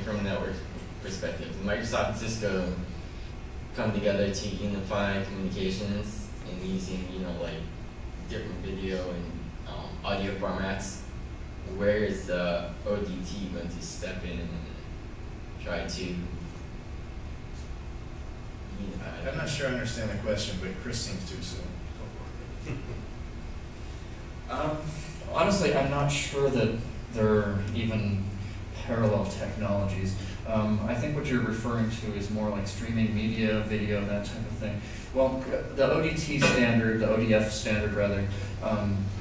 from a network perspective, Microsoft and Cisco come together to unify communications and using, like different video and audio formats. Where is the ODT going to step in and try to unify?
I'm not sure I understand the question, but Chris seems too soon.
Honestly, I'm not sure that there are even parallel technologies. I think what you're referring to is more like streaming media, video, that type of thing. Well, the ODT standard, the ODF standard rather,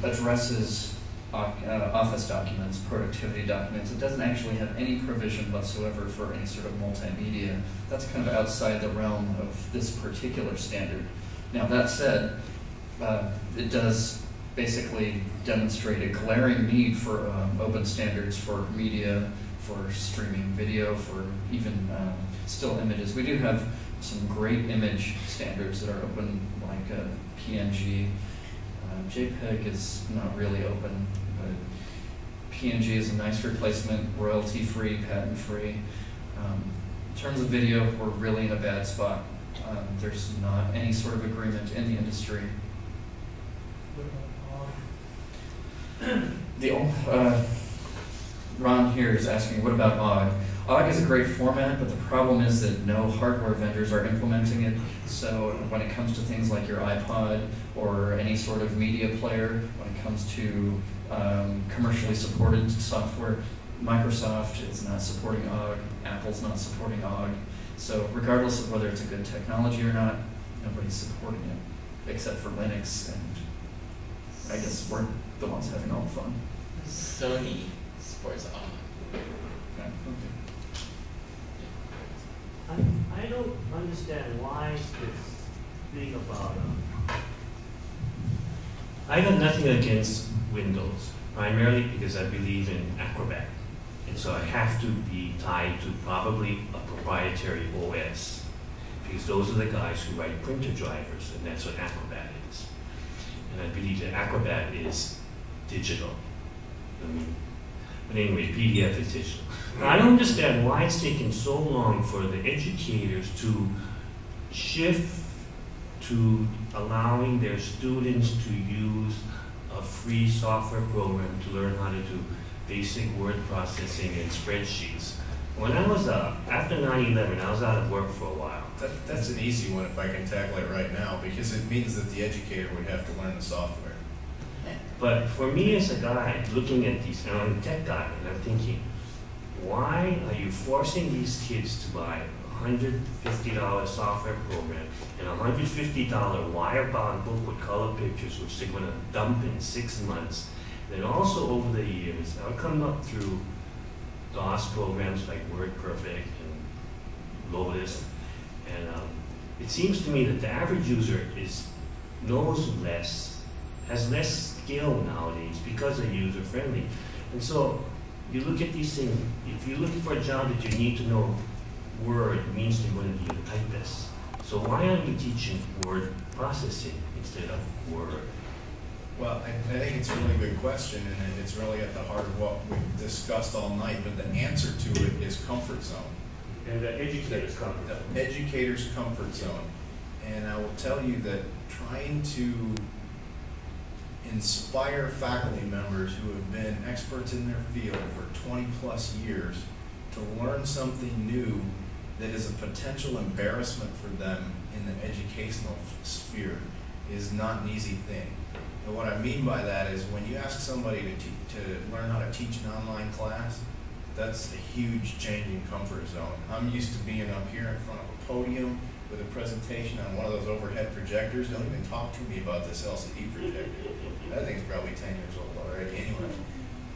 addresses office documents, productivity documents. It doesn't actually have any provision whatsoever for any sort of multimedia. That's kind of outside the realm of this particular standard. Now, that said, it does basically demonstrate a glaring need for open standards for media, for streaming video, for even still images. We do have some great image standards that are open, like PNG. JPEG is not really open, but PNG is a nice replacement, royalty-free, patent-free. In terms of video, we're really in a bad spot. There's not any sort of agreement in the industry. Ron here is asking, what about OGG? OGG is a great format, but the problem is that no hardware vendors are implementing it. So when it comes to things like your iPod or any sort of media player, when it comes to commercially supported software, Microsoft is not supporting OGG, Apple's not supporting OGG. So regardless of whether it's a good technology or not, nobody's supporting it, except for Linux, and I guess we're the ones having all the fun.
Sony supports OGG.
Okay.
I don't understand why this thing about. I got nothing against Windows, primarily because I believe in Acrobat, and so I have to be tied to probably a proprietary OS. because those are the guys who write printer drivers, and that's what Acrobat is. And I believe that Acrobat is digital. I mean, but anyway, PDF is digital. Now, I don't understand why it's taken so long for the educators to shift to allowing their students to use a free software program to learn how to do basic word processing and spreadsheets. When I was, after 9/11, I was out of work for a while.
That's an easy one if I can tackle it right now, because it means that the educator would have to learn the software.
But for me as a guy looking at these, and I'm a tech guy, and I'm thinking, why are you forcing these kids to buy a $150 software program and a $150 wire-bound book with color pictures, which they're going to dump in 6 months? Then also over the years, I've come up through DOS programs like WordPerfect and Lotus, and it seems to me that the average user knows less, has less skill nowadays because they're user-friendly. And so you look at these things, if you're looking for a job that you need to know Word, it means you're going to be a typist. So why aren't we teaching word processing instead of Word?
Well, I think it's a really good question, and it's really at the heart of what we've discussed all night, but the answer to it is comfort zone.
And the educator's comfort zone.
The educator's comfort zone. And I will tell you that trying to inspire faculty members who have been experts in their field for 20 plus years to learn something new that is a potential embarrassment for them in the educational sphere is not an easy thing. And what I mean by that is when you ask somebody to learn how to teach an online class, that's a huge change in comfort zone. I'm used to being up here in front of a podium with a presentation on one of those overhead projectors. Don't even talk to me about this LCD projector. That thing's probably 10 years old already anyway.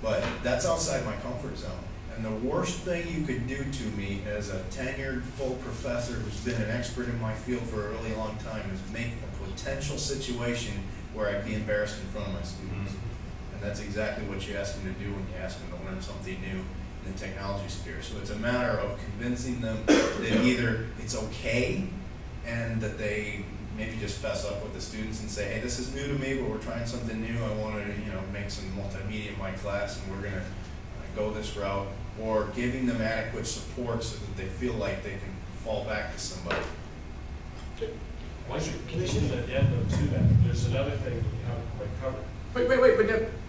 But that's outside my comfort zone. And the worst thing you could do to me as a tenured full professor who's been an expert in my field for a really long time is make a potential situation where I'd be embarrassed in front of my students. And that's exactly what you ask them to do when you ask them to learn something new in the technology sphere. So it's a matter of convincing them that either it's okay and that they maybe just fess up with the students and say, hey, this is new to me, but we're trying something new. I want to, make some multimedia in my class, and we're going to go this route, or giving them adequate support so that they feel like they can fall back to somebody.
Can you see the addendum to that? There's another thing we haven't quite covered.
Wait, but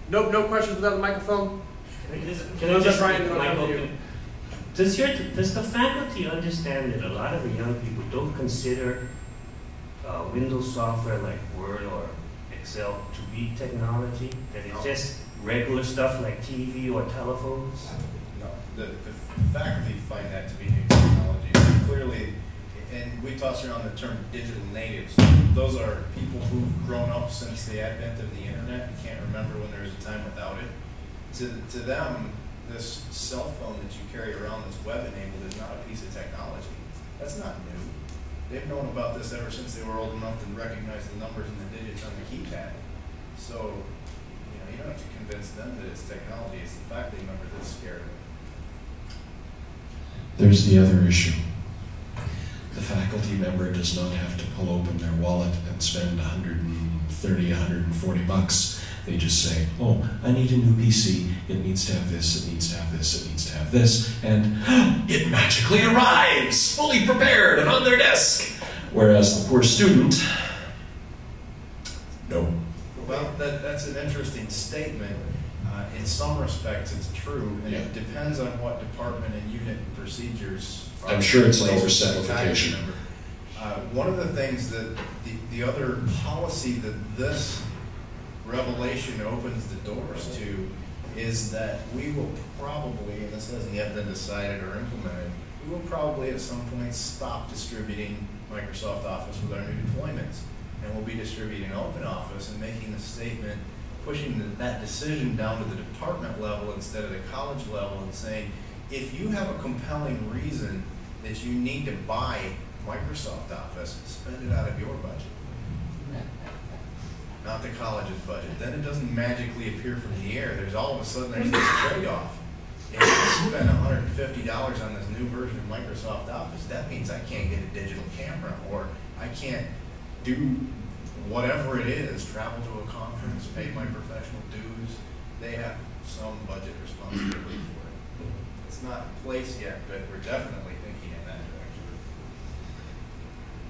no questions without the microphone?
Can I just does the faculty understand that a lot of the young people don't consider Windows software like Word or Excel to be technology? That it's just regular stuff like TV or telephones?
No, the faculty find that to be new technology. Clearly, and we toss around the term digital natives. Those are people who've grown up since the advent of the internet and can't remember when there was a time without it. To them, this cell phone that you carry around that's web-enabled is not a piece of technology. That's not new. They've known about this ever since they were old enough to recognize the numbers and the digits on the keypad. So, you don't have to convince them that it's technology. It's the faculty member that's scared of it.
There's the other issue. The faculty member does not have to pull open their wallet and spend $130, $140. They just say, oh, I need a new PC. It needs to have this, it needs to have this, it needs to have this, and it magically arrives, fully prepared and on their desk. Whereas the poor student, no.
Well, that's an interesting statement. In some respects, it's true, and it depends on what department and unit and procedures are.
I'm sure it's an oversimplification.
One of the things that the other policy that this revelation opens the doors to is that we will probably, and this hasn't yet been decided or implemented, we will probably at some point stop distributing Microsoft Office with our new deployments. And we'll be distributing OpenOffice and making the statement, pushing that decision down to the department level instead of the college level, and saying, if you have a compelling reason that you need to buy Microsoft Office, spend it out of your budget, not the college's budget. Then it doesn't magically appear from the air. There's all of a sudden there's this trade-off. if I spend $150 on this new version of Microsoft Office, that means I can't get a digital camera, or I can't do whatever it is, travel to a conference, pay my professional dues. They have some budget responsibility for it. It's not in place yet, but we're definitely thinking in that direction.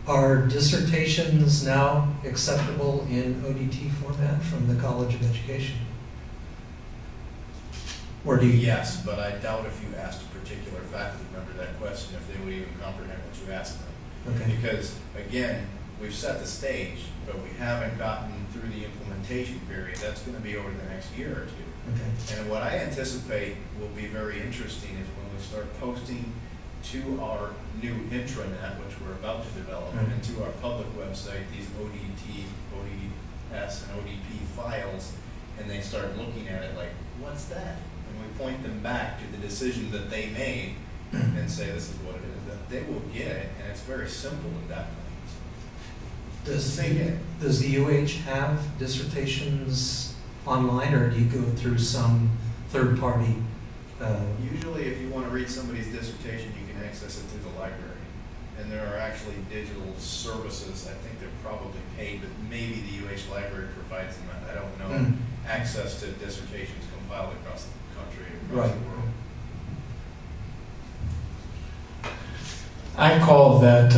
Are dissertations now acceptable in ODT format from the College of Education? Or do you?
Yes, but I doubt if you asked a particular faculty member that question, if they would even comprehend what you asked them.
Okay.
Because, again, we've set the stage, but we haven't gotten through the implementation period. That's going to be over the next year or two.
Okay.
And what I anticipate will be very interesting is when we start posting to our new intranet, which we're about to develop, and to our public website, these ODT, ODS, and ODP files, and they start looking at it like, what's that? And we point them back to the decision that they made and say, this is what it is. That they will get it, and it's very simple at that point.
Does the UH have dissertations online, or do you go through some third party?
Usually, if you want to read somebody's dissertation, you can access it through the library. And there are actually digital services. I think they're probably paid, but maybe the UH library provides them. I don't know. Access to dissertations compiled across the country, across the world.
I call that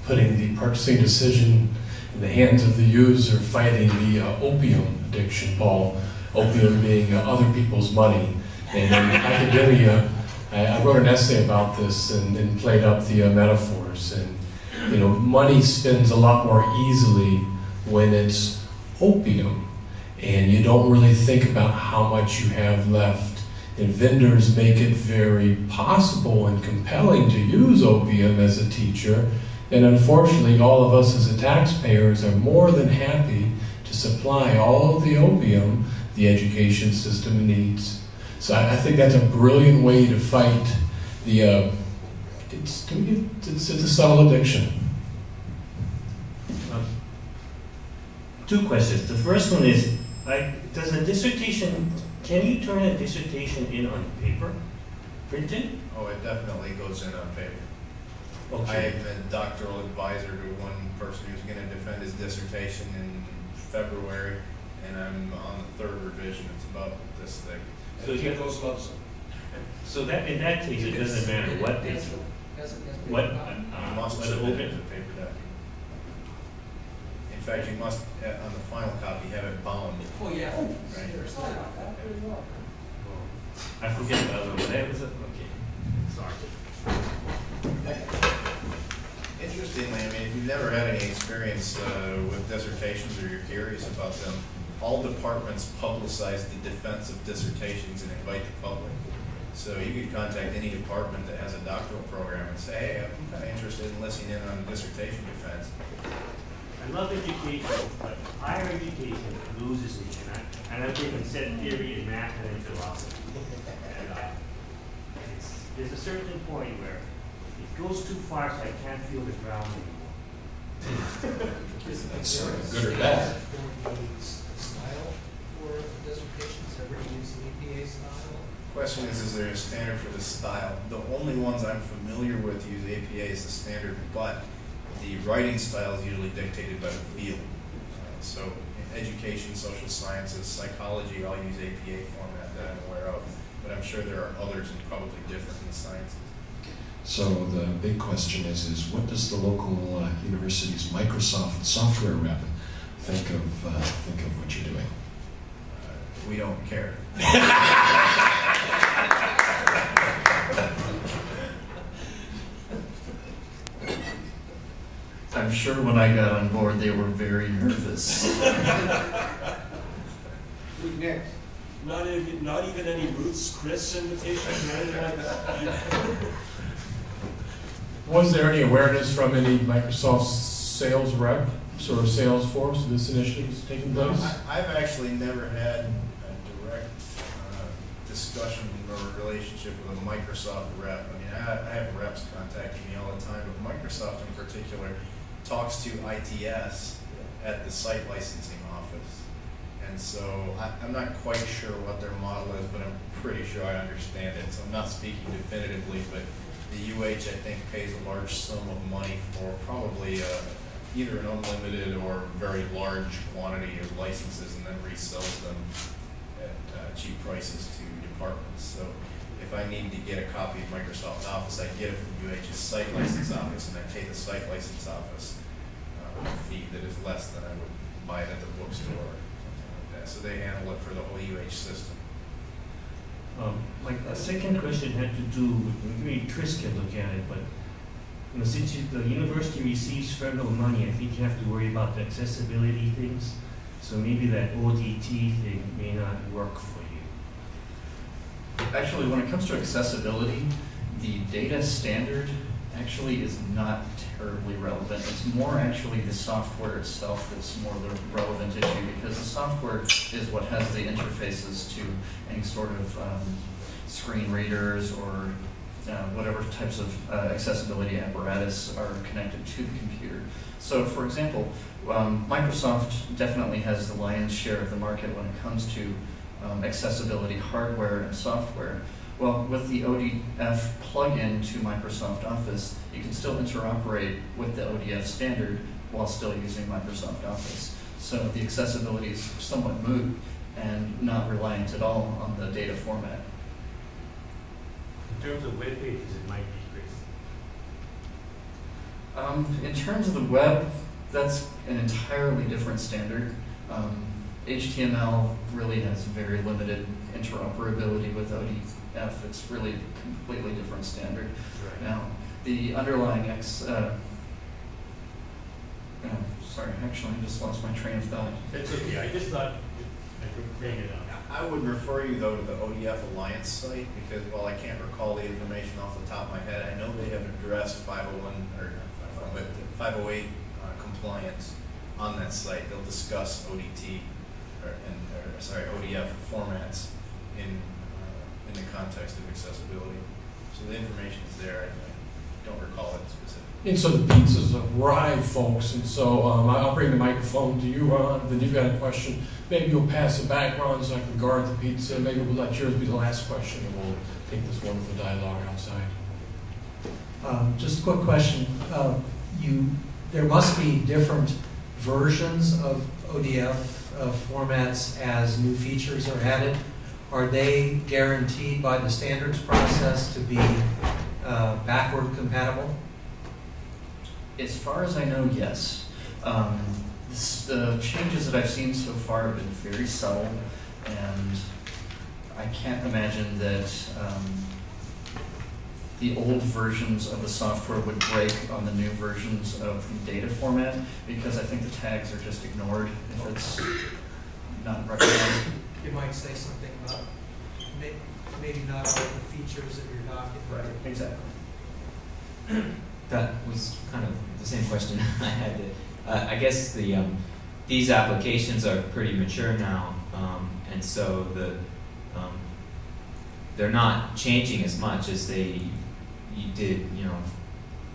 putting the purchasing decision in the hands of the user, fighting the opium addiction, Paul. Opium being other people's money. And in academia, I wrote an essay about this and played up the metaphors. And money spends a lot more easily when it's opium, and you don't really think about how much you have left. And vendors make it very possible and compelling to use opium as a teacher. And unfortunately, all of us as taxpayers are more than happy to supply all of the opium the education system needs. So I think that's a brilliant way to fight the, it's a subtle addiction.
Two questions. The first one is, does a dissertation, can you turn a dissertation in on paper, printed?
Oh, it definitely goes in on paper.
Okay.
I am a doctoral advisor to one person who's going to defend his dissertation in February, and I'm on the third revision. It's about this thick.
So you
those gloves.
So that in that case, it doesn't matter what they what
you must
what
submit it
open.
as a paper document. In fact, you must on the final copy have it bound.
Oh yeah.
Right.
I forget about it. That was okay. Sorry.
Interestingly, I mean, if you've never had any experience with dissertations or you're curious about them, all departments publicize the defense of dissertations and invite the public. So you could contact any department that has a doctoral program and say, hey, I'm kind of interested in listening in on dissertation defense.
I love education, but higher education loses me, and I've taken set theory in math and in philosophy. And there's a certain point where it goes too far, so I can't feel the ground anymore.
That's good or bad.
Style for dissertations, everybody using EPA style?
Question is there a standard for the style? The only ones I'm familiar with use APA as the standard, but the writing style is usually dictated by the field. So in education, social sciences, psychology, all use APA format that I'm aware of, but I'm sure there are others and probably different in the sciences.
So the big question is what does the local university's Microsoft software rep think of what you're doing?
We don't care.
I'm sure when I got on board, they were very nervous.
Who's next? Not even any Ruth's Chris invitation or anything like that?
Was there any awareness from any Microsoft sales rep or sales force this initiative is taking place?
I've actually never had a direct discussion or relationship with a Microsoft rep. I mean, I have reps contacting me all the time, but Microsoft in particular talks to ITS at the site licensing office. And so I'm not quite sure what their model is, but I'm pretty sure I understand it. So I'm not speaking definitively, but the UH, I think, pays a large sum of money for probably either an unlimited or very large quantity of licenses and then resells them at cheap prices to departments. So if I need to get a copy of Microsoft Office, I get it from UH's site license office, and I pay the site license office a fee that is less than I would buy it at the bookstore or something like that. So they handle it for the whole UH system.
My second question had to do with, maybe Chris can look at it, but since the university receives federal money, I think you have to worry about the accessibility things. So maybe that ODT thing may not work for you.
Actually, when it comes to accessibility, the data standard actually is not terribly relevant. It's more actually the software itself that's more the relevant issue, because the software is what has the interfaces to any sort of screen readers or whatever types of accessibility apparatus are connected to the computer. So for example, Microsoft definitely has the lion's share of the market when it comes to accessibility hardware and software. Well, with the ODF plugin to Microsoft Office, you can still interoperate with the ODF standard while still using Microsoft Office. So the accessibility is somewhat moot and not reliant at all on the data format.
In terms of web pages, it might be great.
In terms of the web, that's an entirely different standard. HTML really has very limited interoperability with ODF. It's really a completely different standard.
Right.
Now, the underlying sorry, actually, I just lost my train of thought.
That's okay. I just thought I could bring it up.
I would refer you, though, to the ODF Alliance site, because while I can't recall the information off the top of my head, I know they have addressed 501 or 508 compliance on that site. They'll discuss ODT ODF formats in the context of accessibility. So the information is there. I don't recall it specifically.
And so the pizzas arrive, folks, and so I'll bring the microphone to you, Ron. Then you've got a question. Maybe you'll pass it back, Ron, so I can guard the pizza. Maybe we'll let yours be the last question, and we'll take this wonderful dialogue outside.
Just a quick question. There must be different versions of ODF formats as new features are added. Are they guaranteed by the standards process to be backward compatible?
As far as I know, yes. The changes that I've seen so far have been very subtle, and I can't imagine that the old versions of the software would break on the new versions of the data format, because I think the tags are just ignored if it's not recognized.
You might say something about maybe not all the features of your document.
Right, exactly.
That was kind of the same question I had. I guess these applications are pretty mature now, and so they're not changing as much as you did,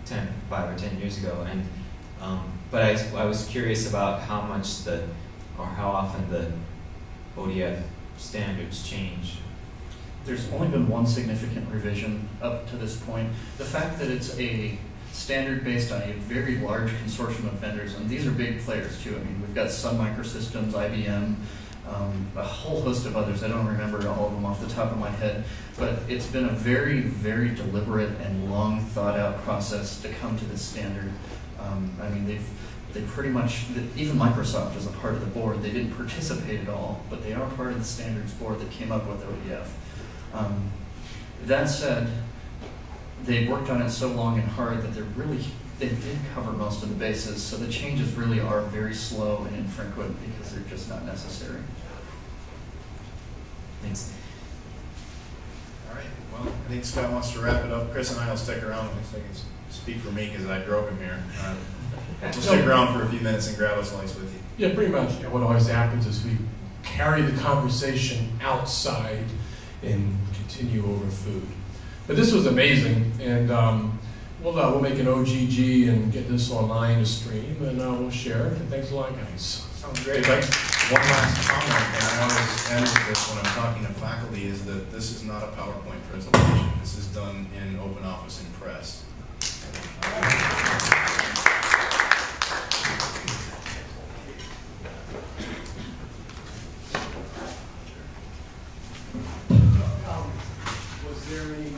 5 or 10 years ago. And but I was curious about how much how often the ODF standards change.
There's only been one significant revision up to this point. The fact that it's a standard based on a very large consortium of vendors, and these are big players too. I mean, we've got Sun Microsystems, IBM, a whole host of others. I don't remember all of them off the top of my head, but it's been a very, very deliberate and long thought out process to come to this standard. I mean, they pretty much, even Microsoft is a part of the board. They didn't participate at all, but they are part of the standards board that came up with ODF. That said, they worked on it so long and hard that they did cover most of the bases, so the changes really are very slow and infrequent because they're just not necessary.
Thanks.
All right. Well, I think Scott wants to wrap it up. Chris and I will stick around. At least I can speak for me because I drove him here. We'll stick around for a few minutes and grab a slice with you.
Yeah, pretty much. What always happens is we carry the conversation outside and continue over food. But this was amazing, and we'll make an OGG and get this online to stream, and we'll share it. And thanks a lot, guys.
Sounds great. Thanks. One last comment, and I always end with this when I'm talking to faculty, is that this is not a PowerPoint presentation. This is done in Open Office Impress.
Was there any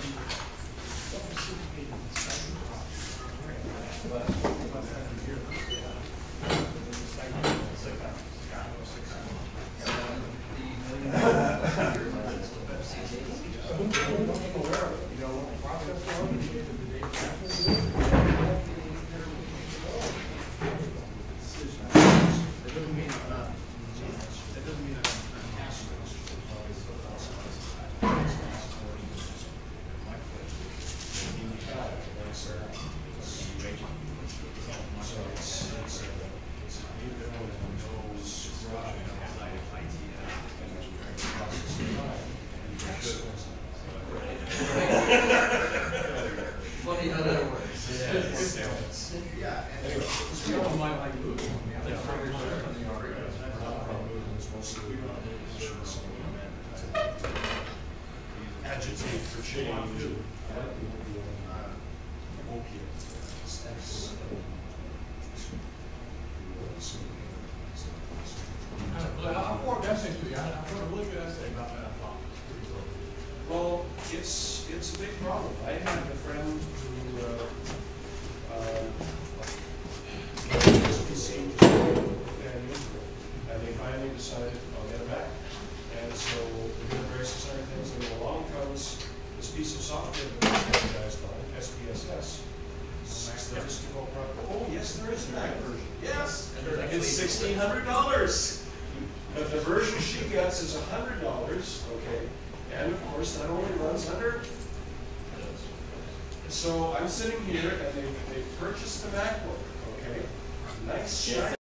Funny how that works.
Yeah, anyway, we don't mind like moving.
Agitate for change.
I forwarded an essay to you. I wrote a really good essay about that. I thought.
Well, it's a big problem. I had a friend who just received and they finally decided, I'll get it back. And so we did various other things, and along comes this piece of software that was standardized on, SPSS. Statistical property. Oh, yes, there is a Mac version. Yes, it's $1,600. But the version she gets is $100, okay? And of course, that only runs under. So I'm sitting here, and they purchased the MacBook, okay? Nice, shiny.